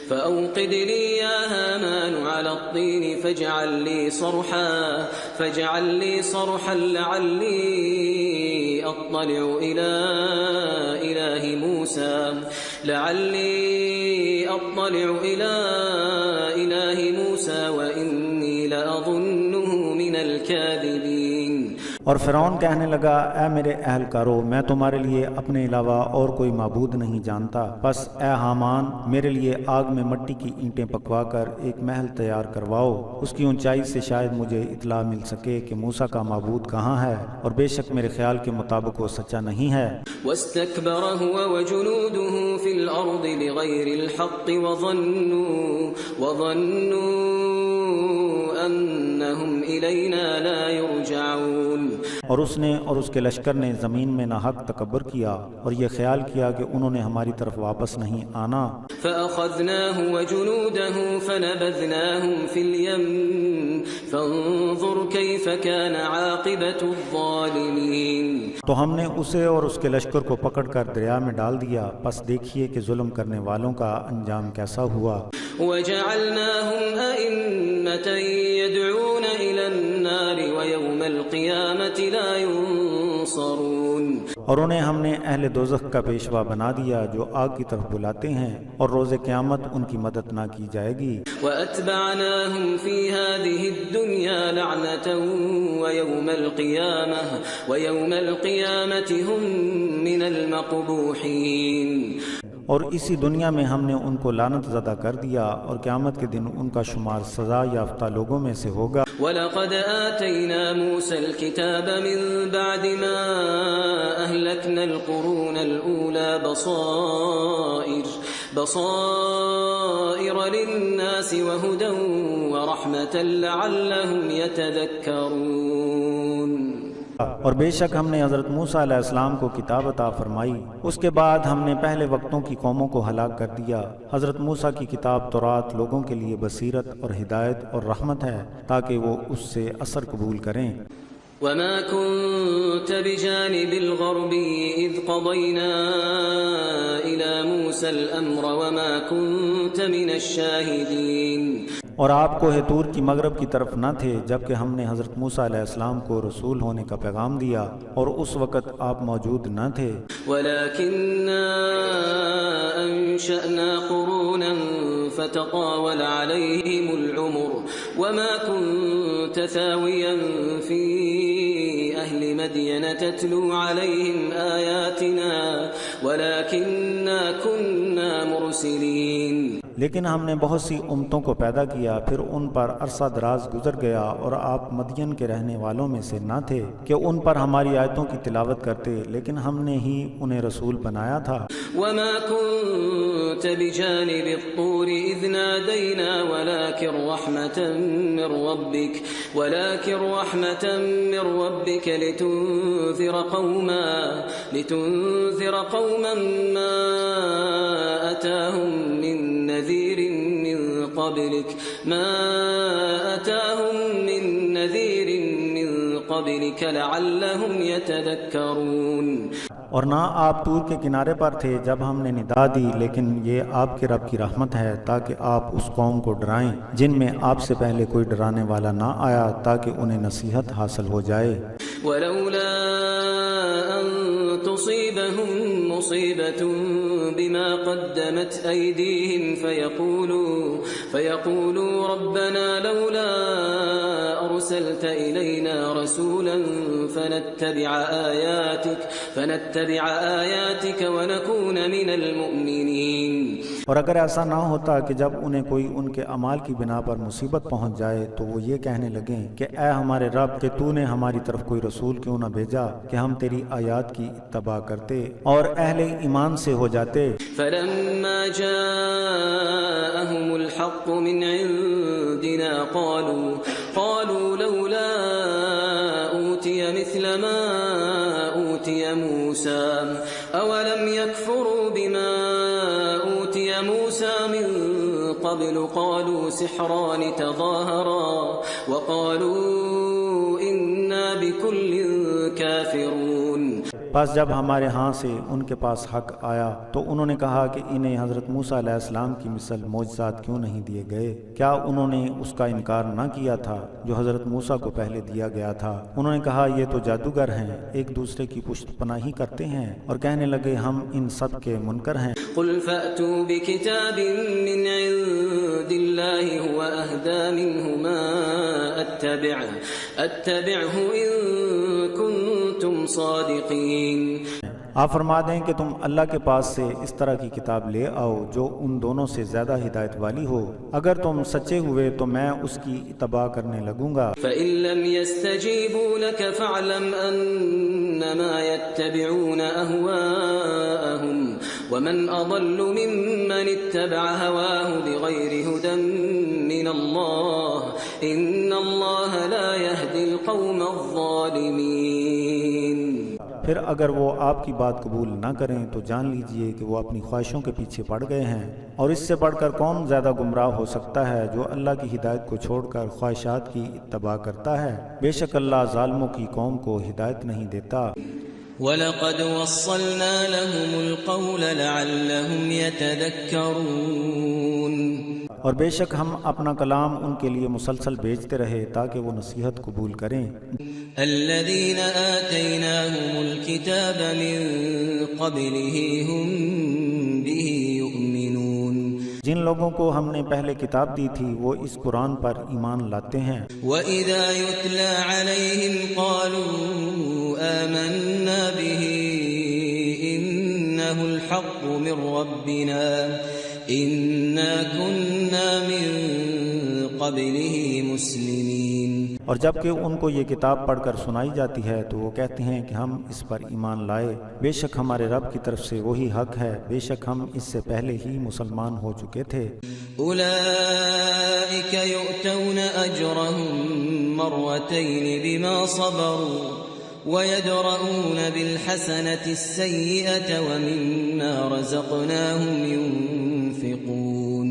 فأوقد لي يا هامان على الطين فاجعل لي صرحا لعلي أطلع إلى إله موسى وإني لأظنه من الكاذبين۔
اور فرعون کہنے لگا اے میرے اہل کارو میں تمہارے لیے اپنے علاوہ اور کوئی معبود نہیں جانتا، بس اے حامان میرے لیے آگ میں مٹی کی اینٹیں پکوا کر ایک محل تیار کرواؤ، اس کی اونچائی سے شاید مجھے اطلاع مل سکے کہ موسیٰ کا معبود کہاں ہے، اور بے شک میرے خیال کے مطابق وہ سچا نہیں ہے۔
واستكبر هو وجنوده في الأرض بغير الحق وظنوا أنهم إلينا لا يرجعون۔
اور اس نے اور اس کے لشکر نے زمین میں ناحق تکبر کیا اور یہ خیال کیا کہ انہوں نے ہماری طرف واپس نہیں آنا۔
فأخذناه وجنوده فنبذناهم في اليم فانظر كيف كان عاقبة الظالمين۔
تو ہم نے اسے اور اس کے لشکر کو پکڑ کر دریا میں ڈال دیا، پس دیکھیے کہ ظلم کرنے والوں کا انجام کیسا ہوا۔
وجعلناهم أئمة يدعون إلى النار ويوم القيامة لا ينصرون۔
اور انہیں ہم نے اہل دوزخ کا پیشوا بنا دیا جو آگ کی طرف بلاتے ہیں اور روز قیامت ان کی مدد نہ کی جائے گی۔
وَأَتْبَعْنَاهُمْ فِي هَذِهِ الدُّنْيَا لَعْنَةً وَيَوْمَ الْقِيَامَةِ هُمْ مِنَ الْمَقْبُوحِينَ۔
اور اسی دنیا میں ہم نے ان کو لعنت زدہ کر دیا اور قیامت کے دن ان کا شمار سزا یافتہ لوگوں میں سے ہوگا۔
وَلَقَدْ آتَيْنَا مُوسَى الْكِتَابَ مِن بَعْدِ مَا أَهْلَكْنَا الْقُرُونَ الْأُولَى بَصَائِرَ لِلنَّاسِ وَهُدًى وَرَحْمَةً لَعَلَّهُمْ يَتَذَكَّرُونَ۔
اور بے شک ہم نے حضرت موسیٰ علیہ السلام کو کتاب عطا فرمائی، اس کے بعد ہم نے پہلے وقتوں کی قوموں کو ہلاک کر دیا۔ حضرت موسیٰ کی کتاب تورات لوگوں کے لیے بصیرت اور ہدایت اور رحمت ہے تاکہ وہ اس سے اثر قبول کریں۔
وما كنت بجانب الغربي إذ قضينا إلى موسى الأمر وما كنت من الشاهدين۔
اور آپ کوہ طور کی مغرب کی طرف نہ تھے جبکہ ہم نے حضرت موسیٰ علیہ السلام کو رسول ہونے کا پیغام دیا اور اس وقت آپ موجود نہ تھے۔
ولكننا أنشأنا قرونا فتطاول عليهم العمر وما كنت ثاويا في أهل مدين تتلو عليهم آياتنا ولكننا كنا مرسلين۔
لیکن ہم نے بہت سی امتوں کو پیدا کیا، پھر ان پر عرصہ دراز گزر گیا اور آپ مدین کے رہنے والوں میں سے نہ تھے کہ ان پر ہماری آیتوں کی تلاوت کرتے، لیکن ہم نے ہی انہیں رسول بنایا تھا۔
وما كنت بجانب الطور إذ نادينا ولكن رحمة من ربك لتنذر قوما ما أتاهم من نذير من قبلك لعلهم يتذكرون۔
اور نہ آپ طور کے کنارے پر تھے جب ہم نے ندا دی، لیکن یہ آپ کے رب کی رحمت ہے تاکہ آپ اس قوم کو ڈرائیں جن میں آپ سے پہلے کوئی ڈرانے والا نہ آیا تاکہ انہیں نصیحت حاصل ہو جائے۔
ولولا أن تصيبهم مصيبة بما قدمت أيديهم فيقولوا ربنا لولا أرسلت إلينا رسولا فنتبع آياتك ونكون من المؤمنين۔
اور اگر ایسا نہ ہوتا کہ جب انہیں کوئی ان کے اعمال کی بنا پر مصیبت پہنچ جائے تو وہ یہ کہنے لگیں کہ اے ہمارے رب کہ تو نے ہماری طرف کوئی رسول کیوں نہ بھیجا کہ ہم تیری آیات کی اتباع کرتے اور اہل ایمان سے ہو جاتے۔
فلما جاءهم الحق من عندنا قالوا لولا أوتي مثل ما أوتي موسى أولم يكفروا بما أوتي موسى من قبل قالوا سحران تظاهرا وقالوا إنا بكل كافرون۔
پس جب ہمارے ہاں سے ان کے پاس حق آیا تو انہوں نے کہا کہ انہیں حضرت موسیٰ علیہ السلام کی مثل معجزات کیوں نہیں دیے گئے؟ کیا انہوں نے اس کا انکار نہ کیا تھا جو حضرت موسیٰ کو پہلے دیا گیا تھا؟ انہوں نے کہا یہ تو جادوگر ہیں، ایک دوسرے کی پشت پناہی کرتے ہیں اور کہنے لگے ہم ان سب کے منکر ہیں۔
قل فأتوا بكتاب من عند الله هو أهدى منهما أتبعه إن كنتم صادقين۔
آپ فرما دیں کہ تم اللہ کے پاس سے اس طرح کی کتاب لے آؤ جو ان دونوں سے زیادہ ہدایت والی ہو، اگر تم سچے ہوئے تو میں اس کی اتباع کرنے لگوں گا۔
فَإِن لَّمْ يَسْتَجِيبُوا لَكَ فَاعْلَمْ أَنَّمَا يَتَّبِعُونَ أَهْوَاءَهُمْ وَمَنْ أَضَلُّ مِمَّنِ اتَّبَعَ هَوَاهُ بِغَيْرِ هُدًى مِّنَ اللَّهِ إِنَّ اللَّهَ لَا يَهْدِي الْقَوْمَ الظَّالِمِينَ۔
پھر اگر وہ آپ کی بات قبول نہ کریں تو جان لیجئے کہ وہ اپنی خواہشوں کے پیچھے پڑ گئے ہیں، اور اس سے بڑھ کر کون زیادہ گمراہ ہو سکتا ہے جو اللہ کی ہدایت کو چھوڑ کر خواہشات کی اتباع کرتا ہے۔ بے شک اللہ ظالموں کی قوم کو ہدایت نہیں دیتا۔
وَلَقَدْ وَصَّلْنَا لَهُمُ الْقَوْلَ لَعَلَّهُمْ يَتَذَكَّرُونَ۔
اور بے شک ہم اپنا کلام ان کے لیے مسلسل بھیجتے رہے تاکہ وہ نصیحت قبول کریں۔
الذين آتيناهم الكتاب من قبله هم به يؤمنون۔
جن لوگوں کو ہم نے پہلے کتاب دی تھی وہ اس قرآن پر ایمان لاتے ہیں۔
وَإِذَا يُتْلَى عَلَيْهِمْ قَالُوا آمَنَّا بِهِ إِنَّهُ الْحَقُّ مِنْ رَبِّنَا إِنَّا كُنَّا مِنْ قَبْلِهِ مُسْلِمِينَ۔
اور جب کہ ان کو یہ کتاب پڑھ کر سنائی جاتی ہے تو وہ کہتے ہیں کہ ہم اس پر ایمان لائے، بے شک ہمارے رب کی طرف سے وہی حق ہے، بے شک ہم اس سے پہلے ہی مسلمان ہو چکے تھے۔
أولئك يؤتون أجرهم مرتين بما صبروا ويدرؤون بالحسنة السيئة ومما رزقناهم ينفقون۔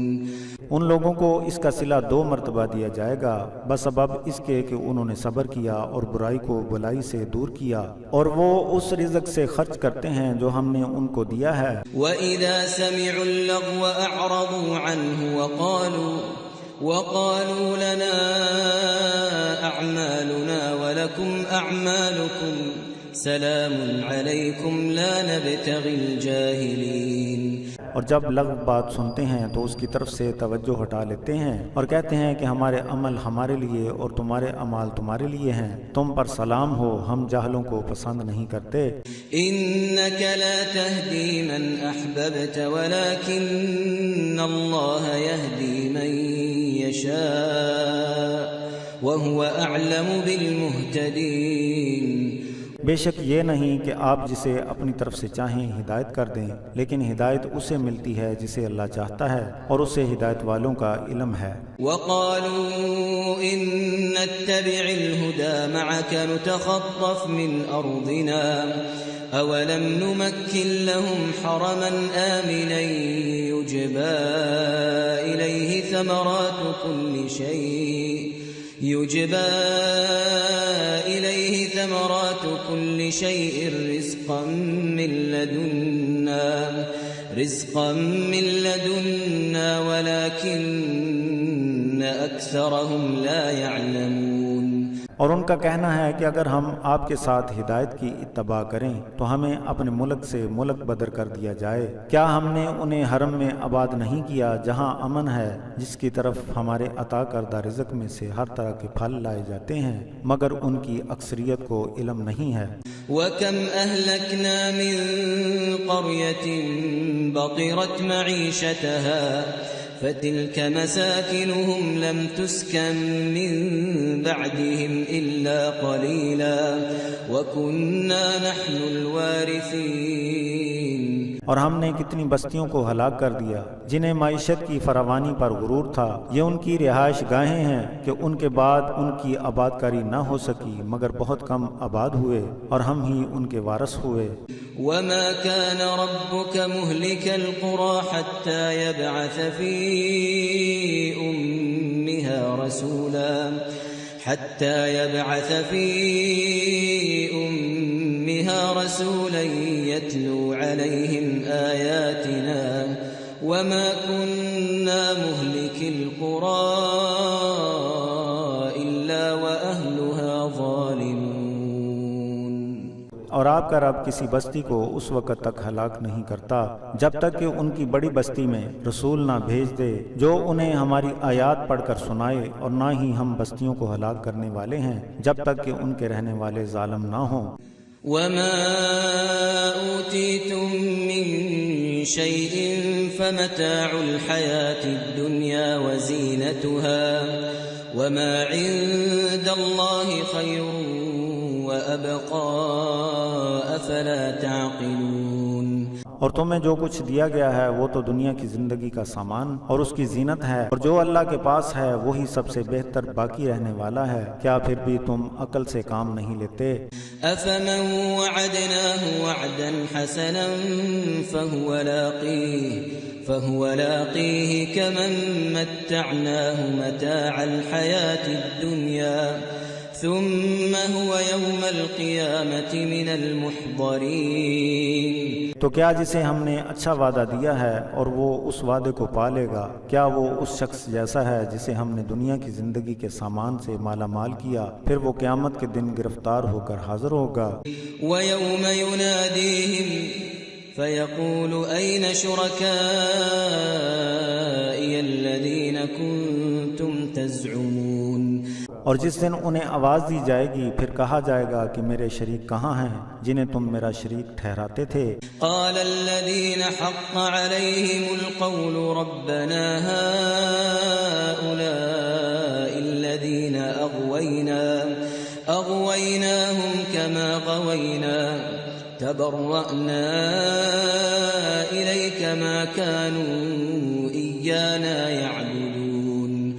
ان لوگوں کو اس کا صلہ 2 مرتبہ دیا جائے گا بسبب اس کے کہ انہوں نے صبر کیا اور برائی کو بلائی سے دور کیا، اور وہ اس رزق سے خرچ کرتے ہیں جو ہم نے ان کو دیا ہے۔
وَإِذَا سَمِعُوا اللَّغْوَ أَعْرَضُوا عَنْهُ وَقَالُوا لَنَا أَعْمَالُنَا وَلَكُمْ أَعْمَالُكُمْ سَلَامٌ عَلَيْكُمْ لَا نَبْتَغِي الْجَاهِلِينَ۔
اور جب لغو بات سنتے ہیں تو اس کی طرف سے توجہ ہٹا لیتے ہیں اور کہتے ہیں کہ ہمارے عمل ہمارے لیے اور تمہارے اعمال تمہارے لیے ہیں، تم پر سلام ہو، ہم جاہلوں کو پسند نہیں کرتے۔
إِنَّكَ لَا تَهْدِي مَنْ أَحْبَبْتَ وَلَكِنَّ اللَّهَ يَهْدِي مَنْ يَشَاءُ وَهُوَ أَعْلَمُ بِالْمُهْتَدِينَ۔
بے شک یہ نہیں کہ آپ جسے اپنی طرف سے چاہیں ہدایت کر دیں، لیکن ہدایت اسے ملتی ہے جسے اللہ چاہتا ہے، اور اسے ہدایت والوں کا علم ہے۔
وَقَالُوا إِن نَّتَّبِعِ الْهُدَى مَعَكَ نُتَخَطَّفْ مِنْ أَرْضِنَا أَوَلَمْ نُمَكِّن لَّهُمْ حَرَمًا آمِنًا يُجْبَى إِلَيْهِ ثَمَرَاتُ كُلِّ شَيْءٍ رِزْقًا مِّن لَّدُنَّا وَلَكِنَّ أَكْثَرَهُمْ لَا يَعْلَمُونَ۔
اور ان کا کہنا ہے کہ اگر ہم آپ کے ساتھ ہدایت کی اتباع کریں تو ہمیں اپنے ملک سے ملک بدر کر دیا جائے۔ کیا ہم نے انہیں حرم میں آباد نہیں کیا جہاں امن ہے، جس کی طرف ہمارے عطا کردہ رزق میں سے ہر طرح کے پھل لائے جاتے ہیں، مگر ان کی اکثریت کو علم نہیں ہے۔
وَكَمْ أَهْلَكْنَا مِن قَرْيَةٍ بَطِرَتْ مَعِيشَتَهَا فَتِلْكَ مَسَاكِنُهُمْ لَمْ تُسْكَنْ مِن بَعْدِهِمْ إِلَّا قَلِيلًا وَكُنَّا نَحْنُ الْوَارِثِينَ۔
اور ہم نے کتنی بستیوں کو ہلاک کر دیا جنہیں معیشت کی فراوانی پر غرور تھا، یہ ان کی رہائش گاہیں ہیں کہ ان کے بعد ان کی آباد کاری نہ ہو سکی، مگر بہت کم آباد ہوئے اور ہم ہی ان کے وارث ہوئے۔
وَمَا كَانَ رَبُّكَ مُهْلِكَ الْقُرَىٰ حَتَّىٰ يَبْعَثَ فِي أُمِّهَا رَسُولًا يَتْلُو عَلَيْهِمْ آيَاتِنَا وَمَا كُنَّا مُهْلِكِي الْقُرَىٰ إِلَّا وَأَهْلُهَا ظَالِمُونَ۔
اور آپ کا رب کسی بستی کو اس وقت تک ہلاک نہیں کرتا جب تک کہ ان کی بڑی بستی میں رسول نہ بھیج دے جو انہیں ہماری آیات پڑھ کر سنائے، اور نہ ہی ہم بستیوں کو ہلاک کرنے والے ہیں جب تک کہ ان کے رہنے والے ظالم نہ ہوں۔
وَمَا أُوتِيتُم مِّن شَيْءٍ فَمَتَاعُ الْحَيَاةِ الدُّنْيَا وَزِينَتُهَا وَمَا عِندَ اللَّهِ خَيْرٌ وَأَبْقَىٰ أَفَلَا تَعْقِلُونَ۔
اور تمہیں جو کچھ دیا گیا ہے وہ تو دنیا کی زندگی کا سامان اور اس کی زینت ہے، اور جو اللہ کے پاس ہے وہی سب سے بہتر باقی رہنے والا ہے، کیا پھر بھی تم عقل سے کام نہیں لیتے؟
أَفَمَن وَعَدْنَاهُ وَعْدًا حَسَنًا فَهُوَ لَاقِيهِ كَمَن مَّتَّعْنَاهُ مَتَاعَ الْحَيَاةِ الدُّنْيَا ثُمَّ هُوَ يَوْمَ الْقِيَامَةِ مِنَ الْمُحْضَرِينَ۔
تو کیا جسے ہم نے اچھا وعدہ دیا ہے اور وہ اس وعدے کو پالے گا، کیا وہ اس شخص جیسا ہے جسے ہم نے دنیا کی زندگی کے سامان سے مالا مال کیا، پھر وہ قیامت کے دن گرفتار ہو کر حاضر ہوگا۔
وَيَوْمَ يُنَادِيهِمْ فَيَقُولُ أَيْنَ شُرَكَائِيَ الَّذِينَ كُنتُمْ تَزْعُمُونَ۔
اور جس دن انہیں آواز دی جائے گی پھر کہا جائے گا کہ میرے شریک کہاں ہیں جنہیں تم میرا شریک ٹھہراتے تھے؟
قال الذين حق عليهم القول ربنا هؤلاء الذين أغويناهم كما غوينا تبرأنا إليك ما كانوا إيانا يعبدون۔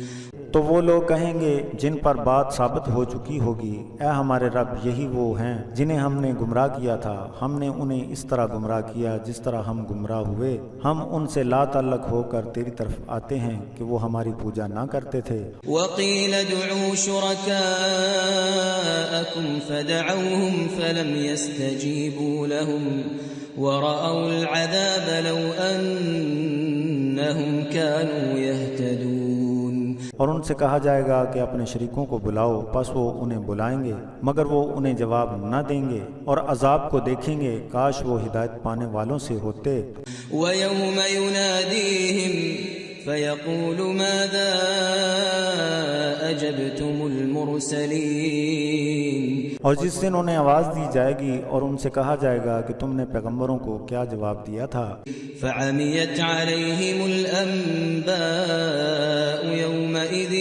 تو وہ لوگ کہیں گے جن پر بات ثابت ہو چکی ہوگی، اے ہمارے رب یہی وہ ہیں جنہیں ہم نے گمراہ کیا تھا، ہم نے انہیں اس طرح گمراہ کیا جس طرح ہم گمراہ ہوئے، ہم ان سے لا تعلق ہو کر تیری طرف آتے ہیں کہ وہ ہماری پوجا نہ کرتے تھے۔
وَقِيلَ ادْعُوا شُرَكَاءَكُمْ فَدَعَوْهُمْ فَلَمْ يَسْتَجِيبُوا لَهُمْ وَرَأَوُا الْعَذَابَ لَوْ أَنَّهُمْ كَانُوا يَهْتَدُونَ۔
اور ان سے کہا جائے گا کہ اپنے شریکوں کو بلاؤ، پس وہ انہیں بلائیں گے مگر وہ انہیں جواب نہ دیں گے، اور عذاب کو دیکھیں گے کاش وہ ہدایت پانے والوں سے ہوتے۔
وَيَوْمَ يُنَادِيهِمْ فَيَقُولُ مَاذَا أَجَبْتُمُ الْمُرْسَلِينَ۔
اور جس دن انہیں آواز دی جائے گی اور ان سے کہا جائے گا کہ تم نے پیغمبروں کو کیا جواب دیا تھا؟
فَعَمِيَتْ عَلَيْهِمُ الْأَنبَاءُ يَوْمَئِذٍ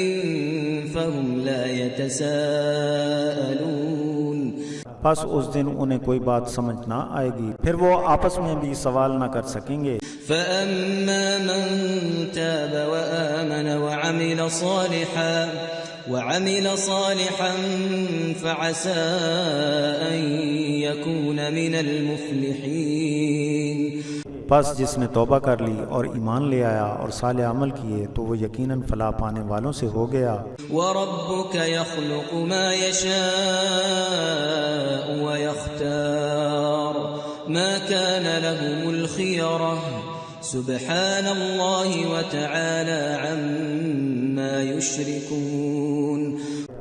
فَهُمْ لَا يَتَسَاءَلُونَ۔
پس اس دن انہیں کوئی بات سمجھ نہ آئے گی، پھر وہ آپس میں بھی سوال نہ کر سکیں گے۔
فَأَمَّا مَن تَابَ وَآمَنَ وَعَمِلَ صَالِحًا فَعَسَىٰ أَن يَكُونَ مِنَ الْمُفْلِحِينَ۔
پس جس نے توبہ کر لی اور ایمان لے آیا اور صالح عمل کیے تو وہ یقیناً فلاح پانے والوں سے ہو گیا۔
وَرَبُّكَ يَخْلُقُ مَا يَشَاءُ وَيَخْتَارُ مَا كَانَ لَهُمُ الْخِيَرَةُ سُبْحَانَ اللَّهِ وَتَعَالَى عَمَّا يُشْرِكُونَ۔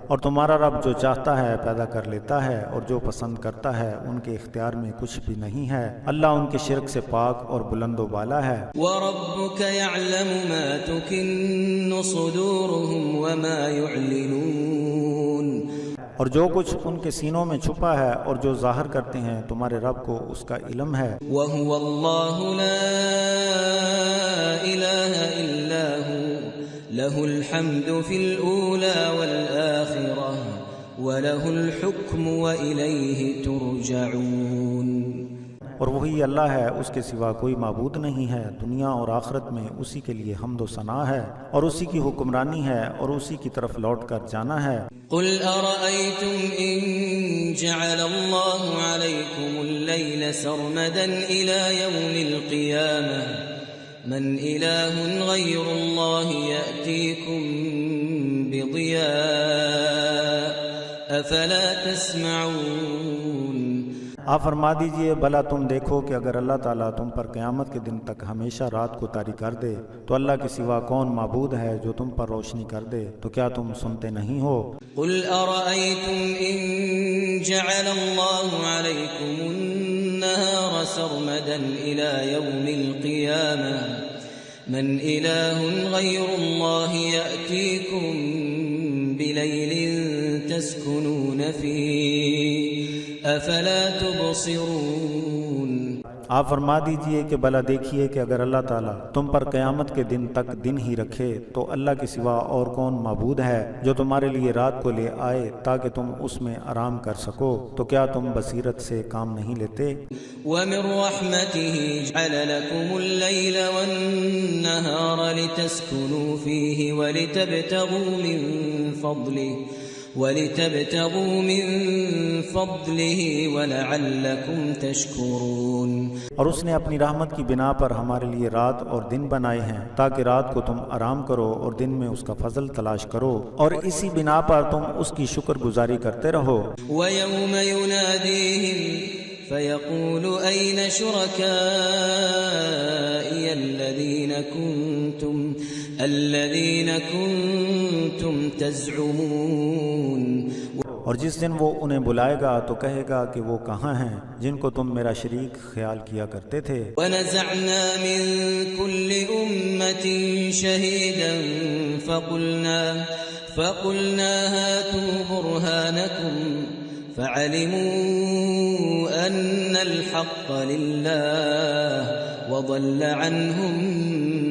اور تمہارا رب جو چاہتا ہے پیدا کر لیتا ہے، اور جو پسند کرتا ہے ان کے اختیار میں کچھ بھی نہیں ہے۔ اللہ ان کے شرک سے پاک اور بلند و بالا ہے۔
وَرَبُّكَ يَعْلَمُ مَا تُكِنُّ صُدُورُهُمْ وَمَا يُعْلِنُونَ،
اور جو کچھ ان کے سینوں میں چھپا ہے اور جو ظاہر کرتے ہیں تمہارے رب کو اس کا علم ہے۔
وَهُوَ اللَّهُ لَا إِلَٰهَ إِلَّا هُوَ لَهُ الْحَمْدُ فِي الْأُولَى وَالْآخِرَةِ وَلَهُ الْحُكْمُ وَإِلَيْهِ تُرْجَعُونَ۔
اور وہی اللہ ہے، اس کے سوا کوئی معبود نہیں ہے، دنیا اور آخرت میں اسی کے لیے حمد و ثنا ہے اور اسی کی حکمرانی ہے اور اسی کی طرف لوٹ کر جانا ہے۔
قُلْ أَرَأَيْتُمْ إِن جَعَلَ اللَّهُ عَلَيْكُمُ اللَّيْلَ سَرْمَدًا إِلَى يَوْمِ الْقِيَامَةِ مَنْ إِلَٰهٌ غَيْرُ اللَّهِ يَأْتِيكُمْ بِضِيَاءٍ أَفَلَا تَسْمَعُونَ۔
آپ فرما دیجئے، بھلا تم دیکھو کہ اگر اللہ تعالیٰ تم پر قیامت کے دن تک ہمیشہ رات کو طاری کر دے تو اللہ کے سوا کون معبود ہے جو تم پر روشنی کر دے؟ تو کیا تم سنتے نہیں ہو؟
قُلْ أَرَأَيْتُمْ إِن جَعَلَ اللَّهُ عَلَيْكُمُ النَّهَارَ سَرْمَدًا إِلَى يَوْمِ الْقِيَامَةِ مَنْ إِلَٰهٌ غَيْرُ اللَّهِ يَأْتِيكُمْ بِلَيْلٍ تَسْكُنُونَ فِيهِ أَفَلَا تُبْصِرُونَ۔
آپ فرما دیجئے کہ بھلا دیکھیے کہ اگر اللہ تعالیٰ تم پر قیامت کے دن تک دن ہی رکھے تو اللہ کے سوا اور کون معبود ہے جو تمہارے لیے رات کو لے آئے تاکہ تم اس میں آرام کر سکو؟ تو کیا تم بصیرت سے کام نہیں لیتے؟
وَمِن رَّحْمَتِهِ جَعَلَ لَكُمُ اللَّيْلَ وَالنَّهَارَ لِتَسْكُنُوا فِيهِ وَلِتَبْتَغُوا مِن فَضْلِهِ وَلَعَلَّكُمْ تَشْكُرُونَ۔
اور اس نے اپنی رحمت کی بنا پر ہمارے لیے رات اور دن بنائے ہیں تاکہ رات کو تم آرام کرو اور دن میں اس کا فضل تلاش کرو، اور اسی بنا پر تم اس کی شکر گزاری کرتے رہو۔
وَيَوْمَ يُنَادِيهِمْ فَيَقُولُ أَيْنَ شُرَكَائِيَ الَّذِينَ كُنتُمْ تَزْعُمُونَ۔
اور جس دن وہ انہیں بلائے گا تو کہے گا کہ وہ کہاں ہیں جن کو تم میرا شریک خیال کیا کرتے تھے۔
وَنَزَعْنَا مِن كُلِّ أُمَّةٍ شَهِيدًا فَقُلْنَا هَاتُوا بُرْهَانَكُمْ فَعَلِمُوا أَنَّ الْحَقَّ لِلَّهِ وَضَلَّ عَنْهُمْ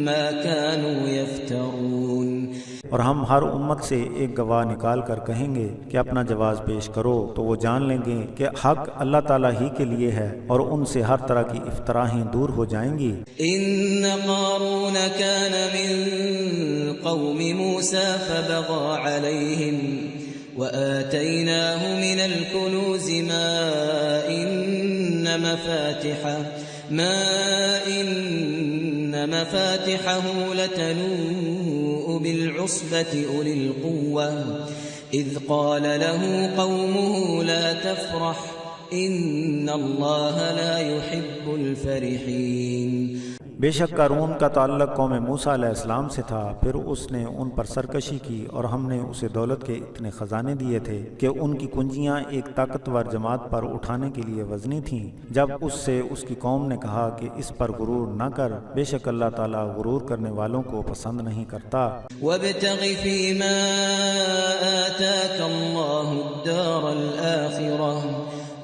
مَا كَانُوا يَفْتَرُونَ۔
اور ہم ہر امت سے ایک گواہ نکال کر کہیں گے کہ اپنا جواز پیش کرو، تو وہ جان لیں گے کہ حق اللہ تعالیٰ ہی کے لیے ہے اور ان سے ہر طرح کی افتراہیں دور ہو جائیں گی۔
إِنَّ قَارُونَ كَانَ مِن قَوْمِ مُوسَىٰ فَبَغَىٰ عَلَيْهِمْ وَآتَيْنَاهُ مِنَ الْكُنُوزِ مَا إِنَّ مَفَاتِحَهُ لَتَنُوءُ بِالْعُصْبَةِ أُولِي الْقُوَّةِ إِذْ قَالَ لَهُ قَوْمُهُ لَا تَفْرَحْ إِنَّ اللَّهَ لَا يُحِبُّ الْفَرِحِينَ۔
بے شک قارون کا تعلق قوم موسیٰ علیہ السلام سے تھا، پھر اس نے ان پر سرکشی کی اور ہم نے اسے دولت کے اتنے خزانے دیے تھے کہ ان کی کنجیاں ایک طاقتور جماعت پر اٹھانے کے لیے وزنی تھیں۔ جب اس سے اس کی قوم نے کہا کہ اس پر غرور نہ کر، بے شک اللہ تعالیٰ غرور کرنے والوں کو پسند نہیں کرتا۔
وَابْتَغِ فِيمَا آتَاكَ اللَّهُ الدَّارَ الْآخِرَةَ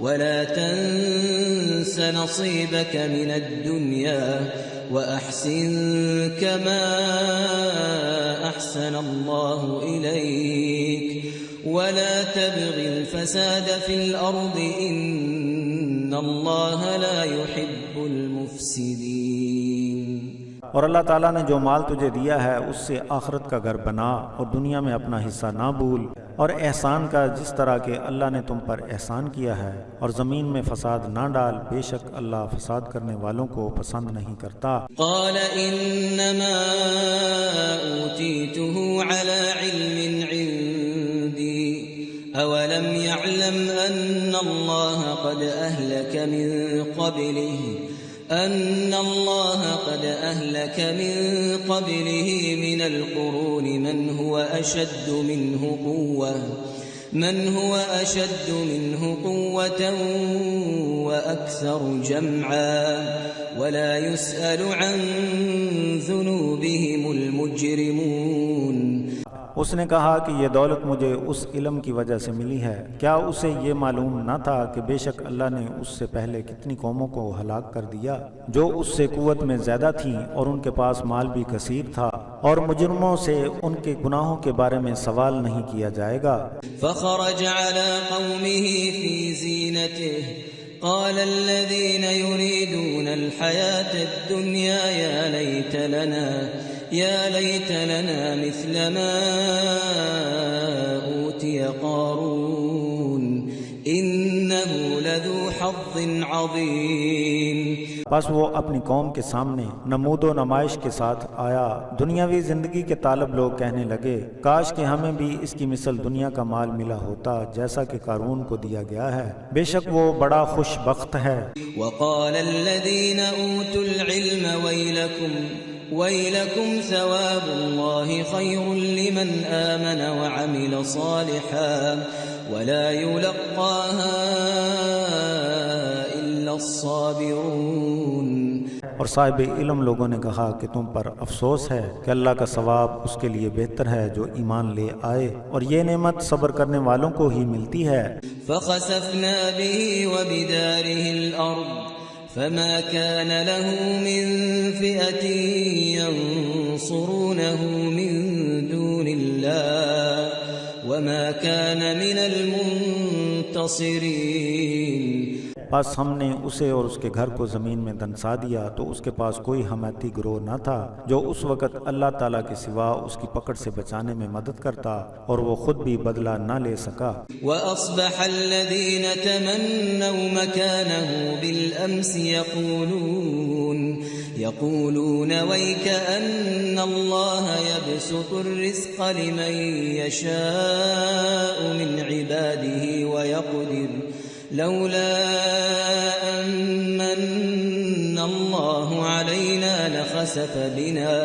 وَلَا تَنسَ نَصِيبَكَ مِنَ الدُّنْيَا وَأَحْسِن كَمَا أَحْسَنَ اللَّهُ إِلَيْكَ وَلَا تَبْغِ الْفَسَادَ فِي الْأَرْضِ إِنَّ اللَّهَ لَا يُحِبُّ الْمُفْسِدِينَ۔
اور اللہ تعالیٰ نے جو مال تجھے دیا ہے اس سے آخرت کا گھر بنا اور دنیا میں اپنا حصہ نہ بھول، اور احسان کا جس طرح کہ اللہ نے تم پر احسان کیا ہے، اور زمین میں فساد نہ ڈال، بے شک اللہ فساد کرنے والوں کو پسند نہیں کرتا۔
قال انما اوتیته على علم عندي اولم يعلم ان الله قد اهلك من قبله أن الله قد أهلك من قبله من القرون من هو أشد منه قوة وأكثر جمعا ولا يسأل عن ذنوبهم المجرمون.
اس نے کہا کہ یہ دولت مجھے اس علم کی وجہ سے ملی ہے، کیا اسے یہ معلوم نہ تھا کہ بے شک اللہ نے اس سے پہلے کتنی قوموں کو ہلاک کر دیا جو اس سے قوت میں زیادہ تھیں اور ان کے پاس مال بھی کثیر تھا، اور مجرموں سے ان کے گناہوں کے بارے میں سوال نہیں کیا جائے گا.
فخرج على قومه في زينته قال الذين يريدون الحياة الدنيا يا ليت لنا مثل ما أوتي قارون إنه لذو حظ عظيم.
بس وہ اپنی قوم کے سامنے نمود و نمائش کے ساتھ آیا. دنیاوی زندگی کے طالب لوگ کہنے لگے کاش کہ ہمیں بھی اس کی مثل دنیا کا مال ملا ہوتا جیسا کہ قارون کو دیا گیا ہے، بے شک وہ بڑا خوش بخت ہے.
وقال الذين أوتوا العلم ويلكم ثواب الله خير لمن آمن وعمل صالحا ولا يلقاها إلا الصابرون.
اور صاحب علم لوگوں نے کہا کہ تم پر افسوس ہے کہ اللہ کا ثواب اس کے لیے بہتر ہے جو ایمان لے آئے، اور یہ نعمت صبر کرنے والوں کو ہی ملتی ہے.
فخسفنا به وبداره الأرض فما كان له من فئة ينصرونه من دون الله وما كان من المنتصرين.
بس ہم نے اسے اور اس کے گھر کو زمین میں دنسا دیا تو اس کے پاس کوئی حمایتی گروہ نہ تھا جو اس وقت اللہ تعالیٰ کے سوا اس کی پکڑ سے بچانے میں مدد کرتا، اور وہ خود بھی بدلہ نہ لے سکا.
وَأَصْبَحَ الَّذِينَ تَمَنَّوْا مَكَانَهُ بِالْأَمْسِ يقولون وَيْكَأَنَّ اللَّهَ يَبْسُطُ الرِّزْقَ لِمَن يَشَاءُ مِنْ عِبَادِهِ وَيَقْدِرُ لولا أن من الله علينا لخسف بنا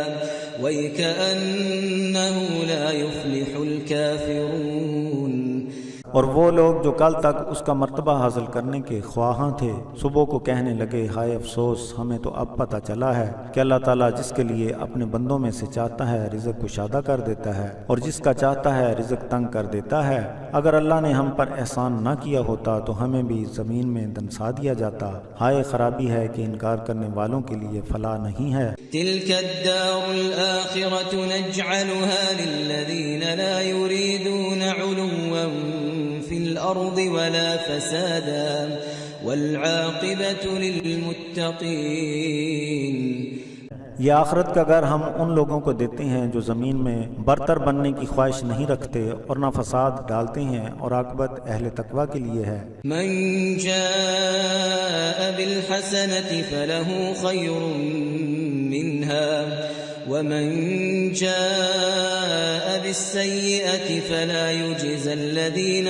ويكأنه لا يفلح الكافرون.
اور وہ لوگ جو کل تک اس کا مرتبہ حاصل کرنے کے خواہاں تھے صبح کو کہنے لگے ہائے افسوس، ہمیں تو اب پتہ چلا ہے کہ اللہ تعالیٰ جس کے لیے اپنے بندوں میں سے چاہتا ہے رزق کشادہ کر دیتا ہے اور جس کا چاہتا ہے رزق تنگ کر دیتا ہے. اگر اللہ نے ہم پر احسان نہ کیا ہوتا تو ہمیں بھی زمین میں دنسا دیا جاتا. ہائے خرابی ہے کہ انکار کرنے والوں کے لیے فلاح نہیں ہے.
تلك الدار الآخرة نجعلها للذين لا يريدون علوا في الأرض ولا فسادا والعاقبة للمتقين.
یہ آخرت کا گھر ہم ان لوگوں کو دیتے ہیں جو زمین میں برتر بننے کی خواہش نہیں رکھتے اور نہ فساد ڈالتے ہیں، اور عاقبت اہل تقوی کے لیے ہے.
من جاء بالحسنة فله خير منها ومن جاء بالسيئة فلا يجزى الذين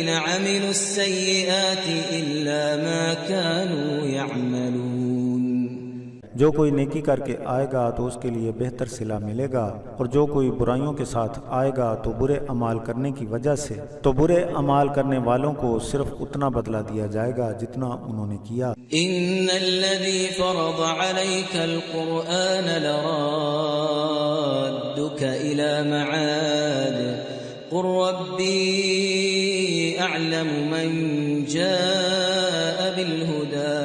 عملوا السيئات إلا ما كانوا يعملون.
جو کوئی نیکی کر کے آئے گا تو اس کے لیے بہتر صلہ ملے گا، اور جو کوئی برائیوں کے ساتھ آئے گا تو برے اعمال کرنے کی وجہ سے تو برے اعمال کرنے والوں کو صرف اتنا بدلہ دیا جائے گا جتنا انہوں نے کیا.
ان الذي فرض عليك القرآن لرادك الى معاد قل ربي اعلم من جاء بالهدى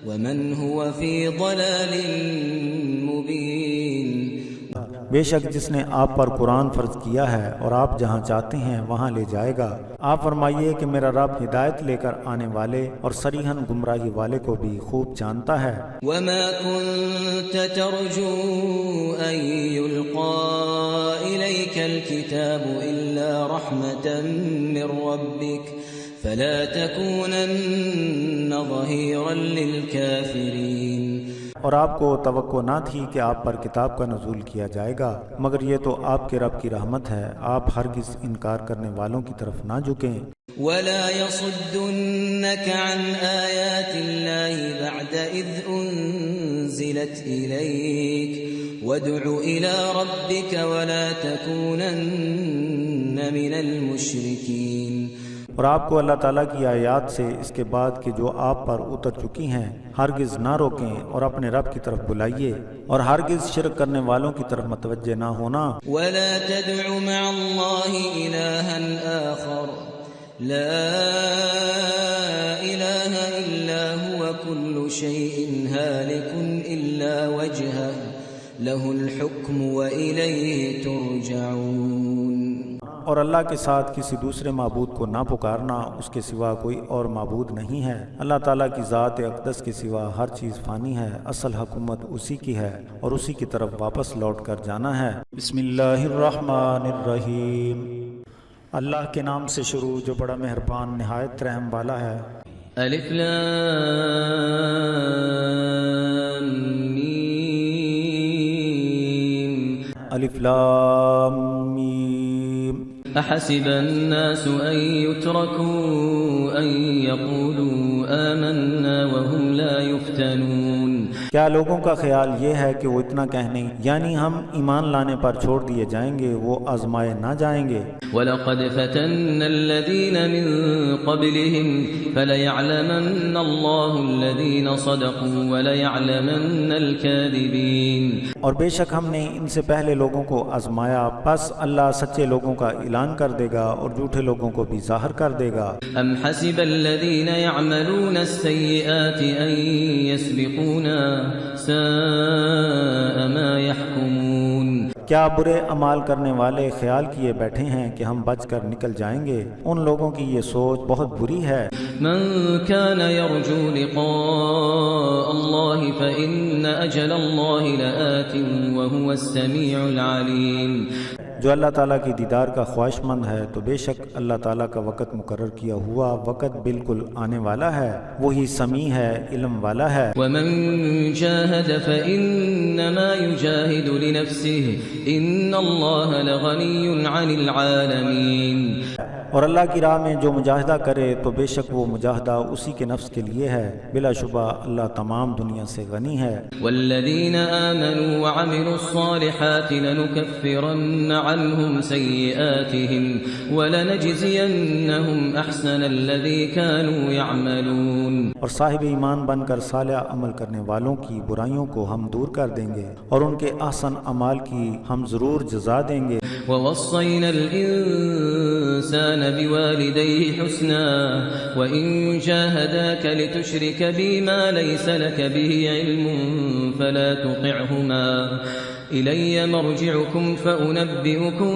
ومن هو في ضلال مبين.
بے شک جس نے آپ پر قرآن فرض کیا ہے اور آپ جہاں چاہتے ہیں وہاں لے جائے گا. آپ فرمائیے کہ میرا رب ہدایت لے کر آنے والے اور صریحاً گمراہی والے کو بھی خوب جانتا ہے.
وما كنت ترجو أن يلقى إليك الكتاب إلا رحمة من ربك فلا تكونن ظهيرا للكافرين.
اور آپ کو توقع نہ تھی کہ آپ پر کتاب کا نزول کیا جائے گا، مگر یہ تو آپ کے رب کی رحمت ہے، آپ ہرگز انکار کرنے والوں کی طرف نہ جھکیں۔
ولا يصدنك عن آيات الله بعد إذ أنزلت إليك وادع إلى ربك ولا تكونن من المشركين۔
اور آپ کو اللہ تعالیٰ کی آیات سے اس کے بعد کہ جو آپ پر اتر چکی ہیں ہرگز نہ روکیں، اور اپنے رب کی طرف بلائیے اور ہرگز شرک کرنے والوں کی طرف متوجہ نہ ہونا۔
ولا تدع مع الله إلها آخر لا إله إلا هو كل شيء هالك إلا وجهه له الحكم وإليه ترجعون۔
اور اللہ کے ساتھ کسی دوسرے معبود کو نہ پکارنا، اس کے سوا کوئی اور معبود نہیں ہے۔ اللہ تعالیٰ کی ذات اقدس کے سوا ہر چیز فانی ہے، اصل حکومت اسی کی ہے اور اسی کی طرف واپس لوٹ کر جانا ہے۔ بسم اللہ الرحمن الرحیم، اللہ کے نام سے شروع جو بڑا مہربان نہایت رحم والا ہے۔
الف لام میم،
الف لام میم۔
احسب الناس ان يتركوا ان يقولوا آمنا وهم لا يفتنون۔
کیا لوگوں کا خیال یہ ہے کہ وہ اتنا کہنے یعنی ہم ایمان لانے پر چھوڑ دیے جائیں گے، وہ آزمائے نہ جائیں گے۔
وَلَقَدْ فَتَنَّا الَّذِينَ مِن قَبْلِهِمْ فَلَيَعْلَمَنَّ اللَّهُ الَّذِينَ صَدَقُوا وَلَيَعْلَمَنَّ الْكَاذِبِينَ۔
اور بے شک ہم نے ان سے پہلے لوگوں کو آزمایا، پس اللہ سچے لوگوں کا اعلان کر دے گا اور جھوٹے لوگوں کو بھی ظاہر کر دے گا۔
أَمْ حَسِبَ الَّذِينَ يَعْمَلُونَ السَّيِّئَاتِ أَن يَسْبِقُونَا سَاءَ مَا يَحْكُمُونَ۔
کیا برے اعمال کرنے والے خیال کیے بیٹھے ہیں کہ ہم بچ کر نکل جائیں گے؟ ان لوگوں کی یہ سوچ بہت بری ہے۔
من كان يرجو لقاء الله فإن أجل الله لآت وهو السميع العليم۔
جو اللہ تعالیٰ کی دیدار کا خواہش مند ہے تو بے شک اللہ تعالیٰ کا وقت مقرر کیا ہوا وقت بالکل آنے والا ہے، وہی سمیع ہے، علم والا ہے۔
ومن جاهد فإنما يجاهد لنفسه إن الله لغني عن العالمين۔
اور اللہ کی راہ میں جو مجاہدہ کرے تو بے شک وہ مجاہدہ اسی کے نفس کے لیے ہے، بلا شبہ اللہ تمام دنیا سے غنی ہے۔
والذین آمنوا وعملوا الصالحات لنكفرن عنهم سیئاتهم ولنجزینهم احسن الذی كانوا يعملون۔
اور صاحب ایمان بن کر صالح عمل کرنے والوں کی برائیوں کو ہم دور کر دیں گے اور ان کے احسن اعمال کی ہم ضرور جزا دیں گے۔
ووصينا الإنسان بوالديه حسنا وإن جاهداك لتشرك بي ما ليس لك به علم فلا تطعهما إلي مرجعكم فأنبئكم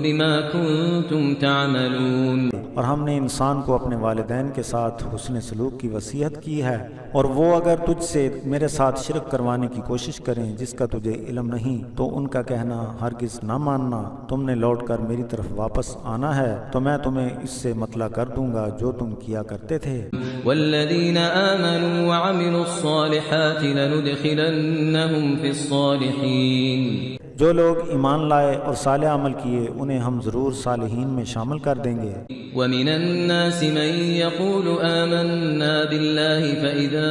بما كنتم تعملون۔
اور ہم نے انسان کو اپنے والدین کے ساتھ حسن سلوک کی وصیت کی ہے، اور وہ اگر تجھ سے میرے ساتھ شرک کروانے کی کوشش کریں جس کا تجھے علم نہیں تو ان کا کہنا ہرگز نہ ماننا، تم نے لوٹ کر میری طرف واپس آنا ہے تو میں تمہیں اس سے مطلع کر دوں گا جو تم کیا کرتے تھے۔
والذین آمنوا وعملوا الصالحات لندخلنهم في الصالحین۔
جو لوگ ایمان لائے اور صالح عمل کیے انہیں ہم ضرور صالحین میں شامل کر دیں گے۔
ومن الناس من يقول آمنا بالله فإذا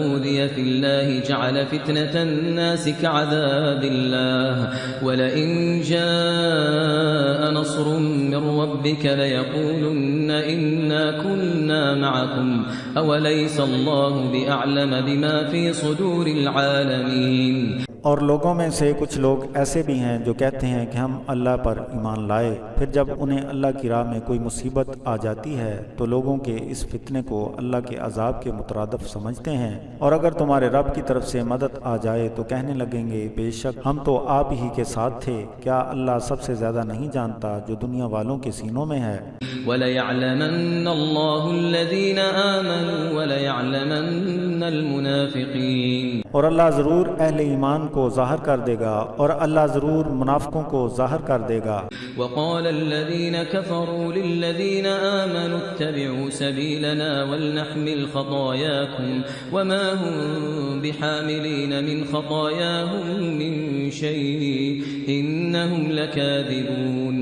أوذي في الله جعل فتنة الناس كعذاب الله ولئن جاء نصر من ربك ليقولن إنا كنا معكم أوليس الله بأعلم بما في صدور العالمين۔
اور لوگوں میں سے کچھ لوگ ایسے بھی ہیں جو کہتے ہیں کہ ہم اللہ پر ایمان لائے، پھر جب انہیں اللہ کی راہ میں کوئی مصیبت آ جاتی ہے تو لوگوں کے اس فتنے کو اللہ کے عذاب کے مترادف سمجھتے ہیں، اور اگر تمہارے رب کی طرف سے مدد آ جائے تو کہنے لگیں گے بے شک ہم تو آپ ہی کے ساتھ تھے۔ کیا اللہ سب سے زیادہ نہیں جانتا جو دنیا والوں کے سینوں میں ہے؟
وَلَيَعْلَمَنَّ اللَّهُ الَّذِينَ آمَنُوا وَلَيَعْلَمَنَّ الْمُنَافِقِينَ۔
اور اللہ ضرور اہل ایمان کو ظاہر کر دے گا اور اللہ ضرور منافقوں کو ظاہر کر دے گا۔
وَقَالَ الَّذِينَ كَفَرُوا استغفروا للذين آمنوا اتبعوا سبيلنا ولنحمل خطاياكم وما هم بحاملين من خطاياهم من شيء إنهم لكاذبون.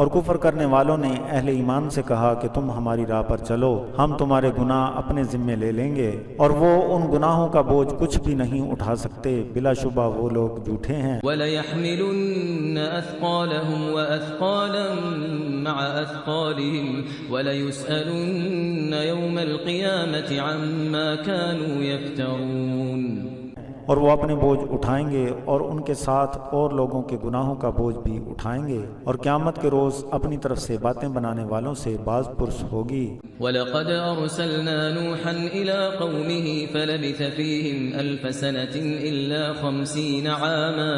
اور کفر کرنے والوں نے اہل ایمان سے کہا کہ تم ہماری راہ پر چلو، ہم تمہارے گناہ اپنے ذمے لے لیں گے، اور وہ ان گناہوں کا بوجھ کچھ بھی نہیں اٹھا سکتے، بلا شبہ وہ لوگ جھوٹے ہیں.
وَلَيَحْمِلُنَّ أَثْقَالَهُمْ وَأَثْقَالًا مَعَ أَثْقَالِهِمْ وَلَيُسْأَلُنَّ يَوْمَ الْقِيَامَةِ عَمَّا كَانُوا يَفْتَرُونَ.
اور وہ اپنے بوجھ اٹھائیں گے اور ان کے ساتھ اور لوگوں کے گناہوں کا بوجھ بھی اٹھائیں گے، اور قیامت کے روز اپنی طرف سے باتیں بنانے والوں سے باز پرس ہوگی.
وَلَقَدْ أَرْسَلْنَا نُوحًا إِلَىٰ قَوْمِهِ فَلَبِثَ فِيهِمْ أَلْفَ سَنَةٍ إِلَّا 50 عَامًا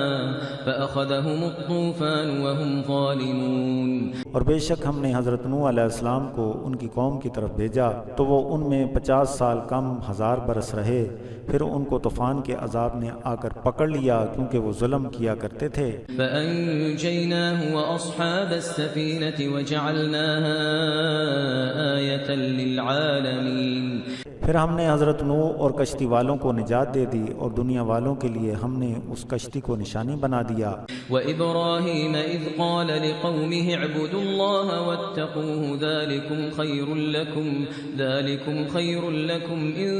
فَأَخَذَهُمُ الطُّوفَانُ وَهُمْ ظَالِمُونَ.
اور بے شک ہم نے حضرت نوح علیہ السلام کو ان کی قوم کی طرف بھیجا تو وہ ان میں 50 سال کم 1000 برس رہے، پھر ان کو طوفان کے عذاب نے آ کر پکڑ لیا کیونکہ وہ ظلم کیا کرتے تھے.
فَأَنجَيْنَاهُ وَأَصْحَابَ السَّفِينَةِ وَجَعَلْنَاهَا آيَةً لِّلْعَالَمِينَ.
پھر ہم نے حضرت نوح اور کشتی والوں کو نجات دے دی اور دنیا والوں کے لیے ہم نے اس کشتی کو نشانی بنا دیا.
وَإِبْرَاهِيمَ إِذْ قَالَ لِقَوْمِهِ اعْبُدُوا اللَّهَ وَاتَّقُوهُ ذَلِكُمْ خَيْرٌ لَكُمْ إِن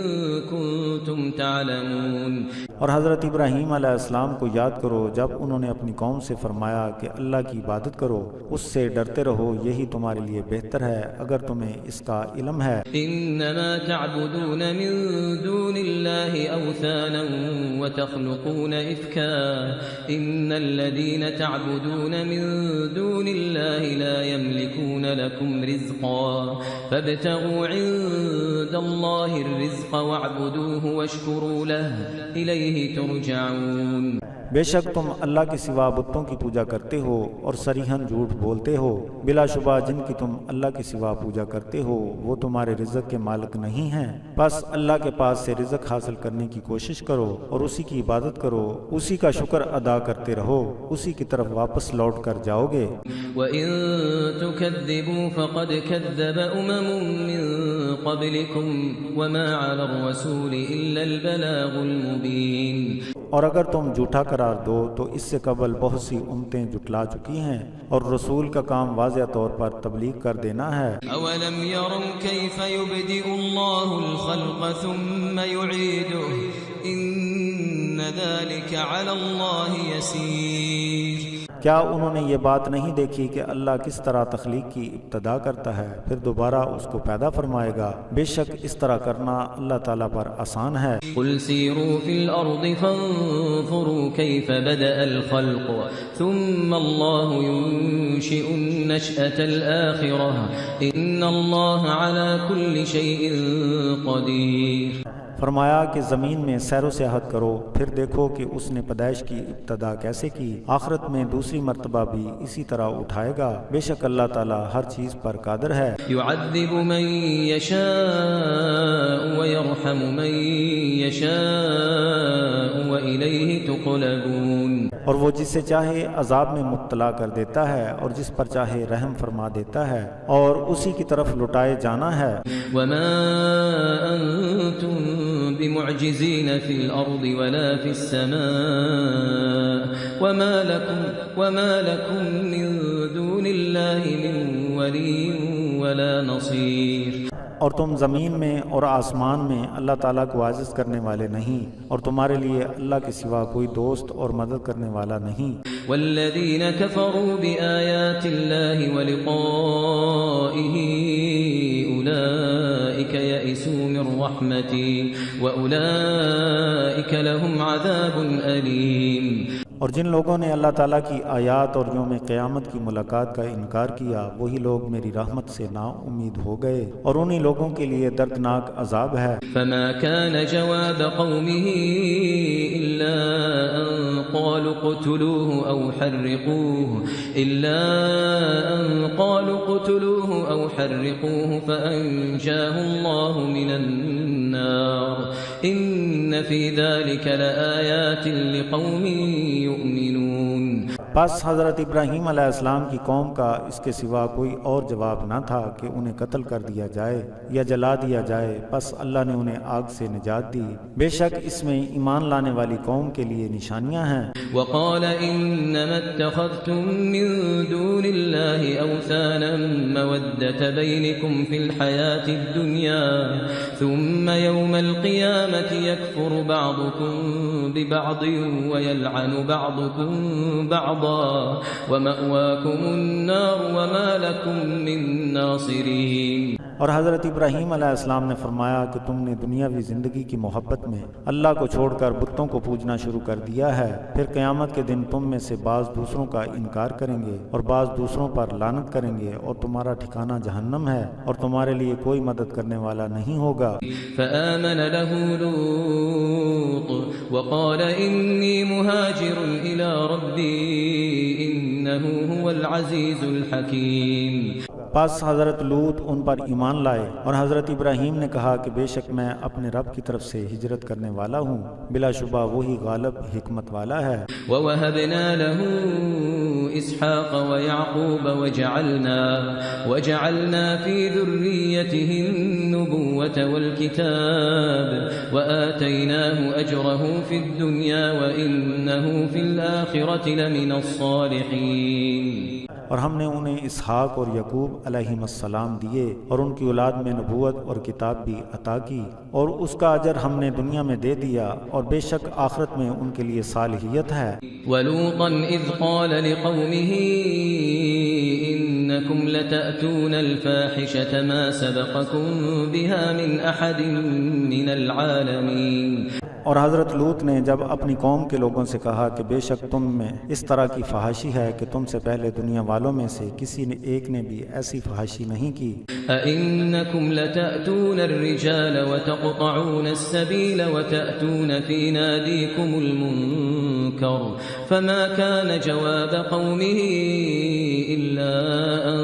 كُنتُمْ تَعْلَمُونَ.
اور حضرت ابراہیم علیہ السلام کو یاد کرو جب انہوں نے اپنی قوم سے فرمایا کہ اللہ کی عبادت کرو، اس سے ڈرتے رہو، یہی تمہارے لیے بہتر ہے اگر تمہیں اس کا علم ہے.
إنما تعبدون من دون الله أوثانا وتخلقون إفكا إن الذين تعبدون من دون الله لا يملكون لكم رزقا فابتغوا عند الله الرزق واعبدوه واشكروا له إليه ترجعون.
بے شک تم اللہ کے سوا بتوں کی پوجا کرتے ہو اور صریحاً جھوٹ بولتے ہو، بلا شبہ جن کی تم اللہ کے سوا پوجا کرتے ہو وہ تمہارے رزق کے مالک نہیں ہیں، بس اللہ کے پاس سے رزق حاصل کرنے کی کوشش کرو اور اسی کی عبادت کرو، اسی کا شکر ادا کرتے رہو، اسی کی طرف واپس لوٹ کر جاؤ گے.
وَإِن تُكَذِّبُوا فَقَدْ كَذَّبَ أُمَمٌ مِّن قَبْلِكُمْ وَمَا عَلَى الرَّسُولِ إِلَّا الْبَلَاغُ الْمُبِينُ.
اور اگر تم جھوٹا قرار دو تو اس سے قبل بہت سی امتیں جھٹلا چکی ہیں، اور رسول کا کام واضح طور پر تبلیغ کر دینا ہے.
أَوَلَمْ يَرَوْا كَيْفَ يُبْدِئُ اللَّهُ الْخَلْقَ ثُمَّ يُعِيدُهُ إِنَّ ذَلِكَ عَلَى اللَّهِ يَسِيرٌ.
کیا انہوں نے یہ بات نہیں دیکھی کہ اللہ کس طرح تخلیق کی ابتدا کرتا ہے پھر دوبارہ اس کو پیدا فرمائے گا؟ بے شک اس طرح کرنا اللہ تعالیٰ پر آسان ہے.
قُلْ سِيرُوا فِي الْأَرْضِ فَانظُرُوا كَيْفَ بَدَأَ الْخَلْقَ ثُمَّ اللَّهُ يُنشِئُ النَّشْأَةَ الْآخِرَةَ إِنَّ اللَّهَ عَلَى كُلِّ شَيْءٍ قَدِيرٌ.
فرمایا کہ زمین میں سیر و سیاحت کرو، پھر دیکھو کہ اس نے پیدائش کی ابتدا کیسے کی، آخرت میں دوسری مرتبہ بھی اسی طرح اٹھائے گا، بے شک اللہ تعالیٰ ہر چیز پر قادر ہے.
يُعَذِّبُ مَن يَشَاءُ وَيَرْحَمُ مَن يَشَاءُ وَإِلَيْهِ تُقْلَبُونَ.
اور وہ جسے چاہے عذاب میں مبتلا کر دیتا ہے اور جس پر چاہے رحم فرما دیتا ہے، اور اسی کی طرف لٹائے جانا ہے.
وَمَا أَنتُم بِمُعْجِزِينَ فِي الْأَرْضِ وَلَا فِي السَّمَاءِ وَمَا لَكُم مِّن دُونِ اللَّهِ مِن وَلِيٍّ وَلَا نَصِيرٍ.
اور تم زمین میں اور آسمان میں اللہ تعالیٰ کو عاجز کرنے والے نہیں، اور تمہارے لیے اللہ کے سوا کوئی دوست اور مدد کرنے والا نہیں.
والذین كفروا بآیات اللہ ولقائه أولئك يئسوا من رحمتی وأولئك لهم عذاب ألیم.
اور جن لوگوں نے اللہ تعالیٰ کی آیات اور یوم قیامت کی ملاقات کا انکار کیا وہی لوگ میری رحمت سے نا امید ہو گئے، اور انہی لوگوں کے لیے دردناک عذاب ہے.
فما كان جواب قومه إلا أن قالوا اقتلوه أو حرقوه فأنجاه الله من النار إن في ذلك لآيات لقوم يؤمنون.
پس حضرت ابراہیم علیہ السلام کی قوم کا اس کے سوا کوئی اور جواب نہ تھا کہ انہیں قتل کر دیا جائے یا جلا دیا جائے، پس اللہ نے انہیں آگ سے نجات دی، بے شک اس میں ایمان لانے والی قوم کے لیے نشانیاں ہیں۔
وقال انما اتخذتم من دون الله اوثانا مودة بينكم في الحياة الدنيا ثم يوم القيامة يكفر بعضكم ببعض ويلعن بعضكم بعضا ومأواكم النار وما لكم من ناصرين۔
اور حضرت ابراہیم علیہ السلام نے فرمایا کہ تم نے دنیاوی زندگی کی محبت میں اللہ کو چھوڑ کر بتوں کو پوجنا شروع کر دیا ہے، پھر قیامت کے دن تم میں سے بعض دوسروں کا انکار کریں گے اور بعض دوسروں پر لعنت کریں گے، اور تمہارا ٹھکانہ جہنم ہے اور تمہارے لیے کوئی مدد کرنے والا نہیں ہوگا۔
فآمن له لوط وقال انی مہاجر الی ربی انہ هو العزیز الحکیم۔
پس حضرت لوط ان پر ایمان لائے، اور حضرت ابراہیم نے کہا کہ بے شک میں اپنے رب کی طرف سے ہجرت کرنے والا ہوں، بلا شبہ وہی غالب حکمت والا ہے۔
وَوَهَبْنَا لَهُ إِسْحَاقَ وَيَعْقُوبَ وَجَعَلْنَا فِي ذُرِّيَّتِهِ النُّبُوَّةَ وَالْكِتَابَ وَآتَيْنَاهُ أَجْرَهُ فِي الدُّنْيَا وَإِنَّهُ فِي الْآخِرَةِ لَمِنَ الصَّالِحِينَ۔
اور ہم نے انہیں اسحاق اور یعقوب علیہم السلام دیے، اور ان کی اولاد میں نبوت اور کتاب بھی عطا کی، اور اس کا اجر ہم نے دنیا میں دے دیا، اور بے شک آخرت میں ان کے لیے صالحیت ہے۔
وَلُوطًا إِذْ قَالَ لِقَوْمِهِ إِنَّكُمْ لَتَأْتُونَ الْفَاحِشَةَ مَا سَبَقَكُمْ بِهَا مِنْ أَحَدٍ مِنَ الْعَالَمِينَ۔
اور حضرت لوط نے جب اپنی قوم کے لوگوں سے کہا کہ بے شک تم میں اس طرح کی فحاشی ہے کہ تم سے پہلے دنیا والوں میں سے کسی نے ایک نے بھی ایسی فحاشی نہیں کی۔
أَإِنَّكُمْ لَتَأْتُونَ الرِّجَالَ وَتَقْطَعُونَ السَّبِيلَ وَتَأْتُونَ فِي نَادِيكُمُ الْمُنكَرَ فَمَا كَانَ جَوَابَ قَوْمِهِ إِلَّا أَن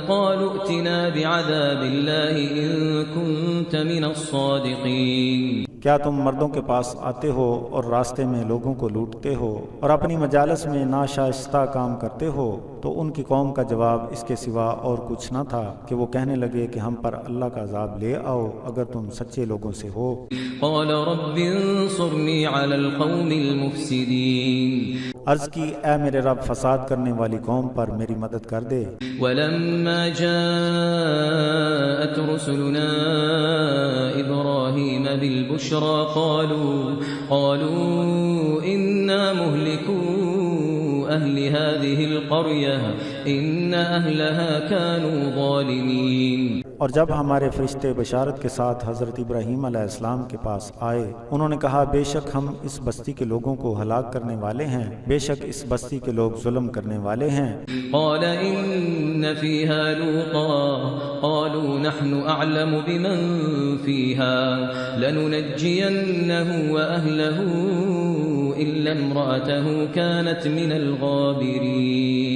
قَالُوا ائْتِنَا بِعَذَابِ اللَّهِ إِن كُنتَ مِنَ الصَّادِقِينَ۔
کیا تم مردوں کے پاس آتے ہو اور راستے میں لوگوں کو لوٹتے ہو اور اپنی مجالس میں ناشائستہ کام کرتے ہو؟ تو ان کی قوم کا جواب اس کے سوا اور کچھ نہ تھا کہ وہ کہنے لگے کہ ہم پر اللہ کا عذاب لے آؤ اگر تم سچے لوگوں سے ہو۔
قال رب انصرنی علی القوم المفسدین۔
عرض کی اے میرے رب فساد کرنے والی قوم پر میری مدد کر دے۔
ولما جاءت رسلنا ابراہیم بالبشرى قالوا انا مهلكو اہل هذه القرية ان اہلها كانوا ظالمین۔
اور جب ہمارے فرشتے بشارت کے ساتھ حضرت ابراہیم علیہ السلام کے پاس آئے، انہوں نے کہا بے شک ہم اس بستی کے لوگوں کو ہلاک کرنے والے ہیں، بے شک اس بستی کے لوگ ظلم کرنے والے ہیں۔
قال ان فيها لوطا قالوا نحن اعلم بمن فيها لننجينه واهله الا امراته كانت من الغابرين۔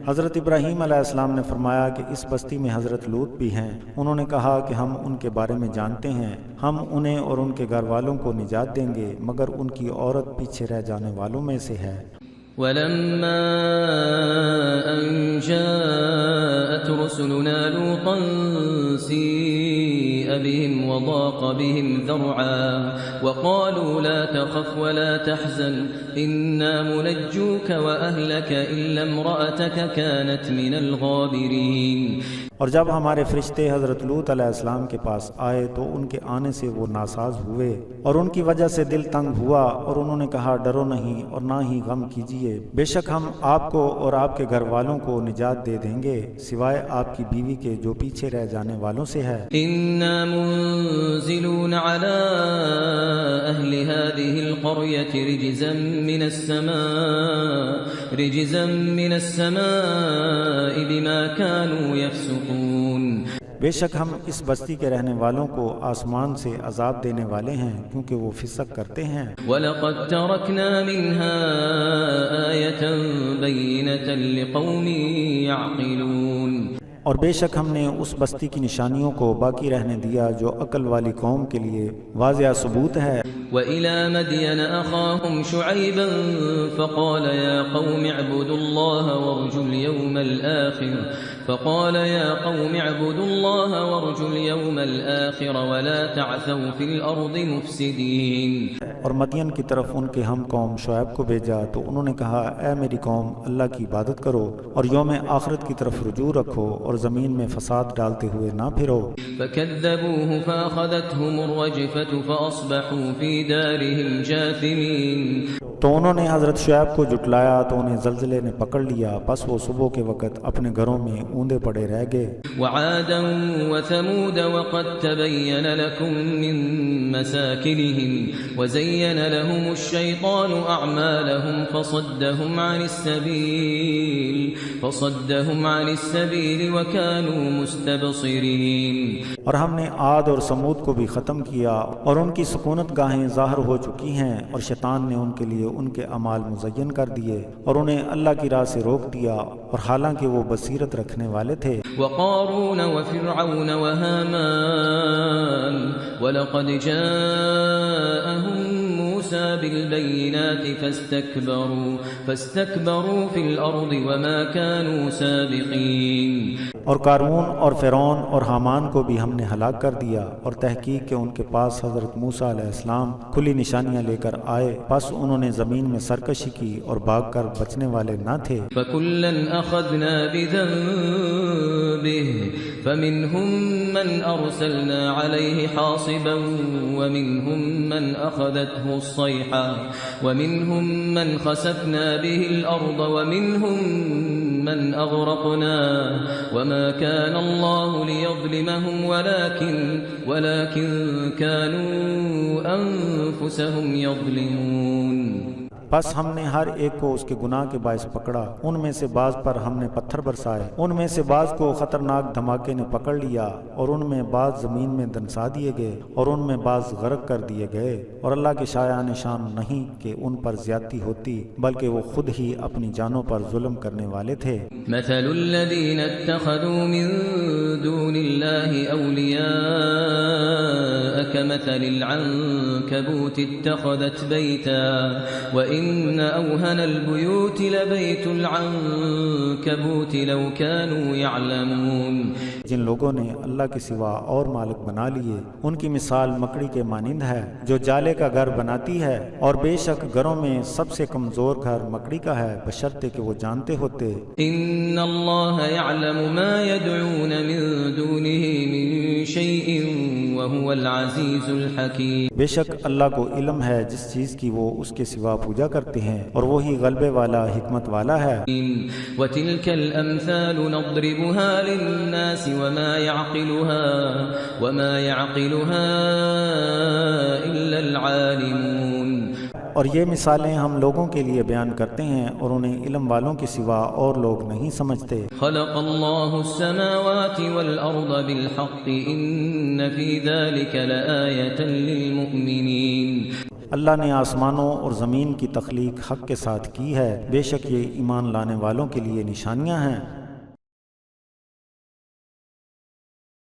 حضرت ابراہیم علیہ السلام نے فرمایا کہ اس بستی میں حضرت لوط بھی ہیں۔ انہوں نے کہا کہ ہم ان کے بارے میں جانتے ہیں، ہم انہیں اور ان کے گھر والوں کو نجات دیں گے، مگر ان کی عورت پیچھے رہ جانے والوں میں سے ہے۔
ولما ان جاءت رسلنا لوطا سيء بهم وضاق بهم ذرعا وقالوا لا تخف ولا تحزن إنا منجوك وأهلك إلا امرأتك كانت من الغابرين۔
اور جب ہمارے فرشتے حضرت لوط علیہ السلام کے پاس آئے تو ان کے آنے سے وہ ناساز ہوئے اور ان کی وجہ سے دل تنگ ہوا، اور انہوں نے کہا ڈرو نہیں اور نہ ہی غم کیجیے، بے شک ہم آپ کو اور آپ کے گھر والوں کو نجات دے دیں گے سوائے آپ کی بیوی کے جو پیچھے رہ جانے والوں سے ہے۔
إنا منزلون على أهل هذه القرية رجزا من السماء بما كانوا يفسقون۔
بے شک ہم اس بستی کے رہنے والوں کو آسمان سے عذاب دینے والے ہیں کیونکہ وہ فسق کرتے ہیں۔
وَلَقَدْ تَرَكْنَا مِنْهَا آيَةً بَيِّنَةً لِقَوْمٍ يَعْقِلُونَ۔
اور بے شک ہم نے اس بستی کی نشانیوں کو باقی رہنے دیا جو عقل والی قوم کے لیے واضح ثبوت ہے۔
وإلى مدين أخاهم شعيبا فقال يا قوم اعبدوا الله وارجوا اليوم الآخر ولا تعثوا في الأرض مفسدين.
اور مدین کی طرف ان کے ہم قوم شعیب کو بھیجا تو انہوں نے کہا اے میری قوم اللہ کی عبادت کرو اور یوم آخرت کی طرف رجوع رکھو اور زمین میں فساد ڈالتے ہوئے نہ پھرو.
فكذبوه فأخذتهم الرجفة فأصبحوا في دارهم جاثمين.
تو انہوں نے حضرت شعیب کو جھٹلایا تو انہیں زلزلے نے پکڑ لیا، پس وہ صبح کے وقت اپنے گھروں میں اوندے پڑے رہ گئے.
وعادا وثمود وقد تبين لكم من مساكنهم وزين لهم الشيطان أعمالهم فصدهم عن السبيل وكانوا مستبصرين.
اور ہم نے عاد اور سمود کو بھی ختم کیا اور ان کی سکونت گاہیں ظاہر ہو چکی ہیں، اور شیطان نے ان کے لیے ان کے اعمال مزین کر دیے اور انہیں اللہ کی راہ سے روک دیا، اور حالانکہ وہ بصیرت رکھنے والے تھے.
وقارون وفرعون وهامان ولقد جاءهم موسى بالبينات فاستكبروا في الأرض وما كانوا سابقين.
اور قارون اور فرعون اور حامان کو بھی ہم نے ہلاک کر دیا، اور تحقیق کہ ان کے پاس حضرت موسیٰ علیہ السلام کھلی نشانیاں لے کر آئے، پس انہوں نے زمین میں سرکشی کی اور بھاگ کر بچنے والے نہ تھے.
فَكُلًّا أَخَذْنَا بِذَنبِهِ فَمِنْهُمْ مَنْ أَرْسَلْنَا عَلَيْهِ حَاصِبًا وَمِنْهُمْ مَنْ أَخَذَتْهُ الصَّيْحَةُ وَمِنْهُمْ مَنْ خَسَفْنَا بِهِ الْأَرْضَ وَمِنْهُمْ من أغرقنا وما كان الله ليظلمهم ولكن كانوا أنفسهم يظلمون.
بس ہم نے ہر ایک کو اس کے گناہ کے باعث پکڑا، ان میں سے بعض پر ہم نے پتھر برسائے، ان میں سے بعض کو خطرناک دھماکے نے پکڑ لیا، اور ان میں بعض زمین میں دنسا دیے گئے اور ان میں بعض غرق کر دیے گئے. اور اللہ کے شایع نشان نہیں کہ ان پر زیادتی ہوتی، بلکہ وہ خود ہی اپنی جانوں پر ظلم کرنے والے تھے.
مثل الذين اتخذوا من دون الله أولياء كمثل العنكبوت اتخذت بيتا وإن أوهن البيوت لبيت العنكبوت لو كانوا يعلمون.
جن لوگوں نے اللہ کے سوا اور مالک بنا لیے، ان کی مثال مکڑی کے مانند ہے جو جالے کا گھر بناتی ہے، اور بے شک گھروں میں سب سے کمزور گھر مکڑی کا ہے، بشرطے کہ وہ جانتے ہوتے.
ان اللہ يعلم ما يدعون من دونه من شيء وهو العزيز الحكيم.
بے شک اللہ کو علم ہے جس چیز کی وہ اس کے سوا پوجا کرتے ہیں، اور وہی غلبے والا حکمت والا ہے.
وتلك الامثال نضربها للناس وما يعقلها الا العالمون.
اور یہ مثالیں ہم لوگوں کے لیے بیان کرتے ہیں، اور انہیں علم والوں کے سوا اور لوگ نہیں سمجھتے.
خلق اللہ السماوات والارض بالحق ان فی ذلك لآیۃ للمؤمنین.
اللہ نے آسمانوں اور زمین کی تخلیق حق کے ساتھ کی ہے، بے شک یہ ایمان لانے والوں کے لیے نشانیاں ہیں.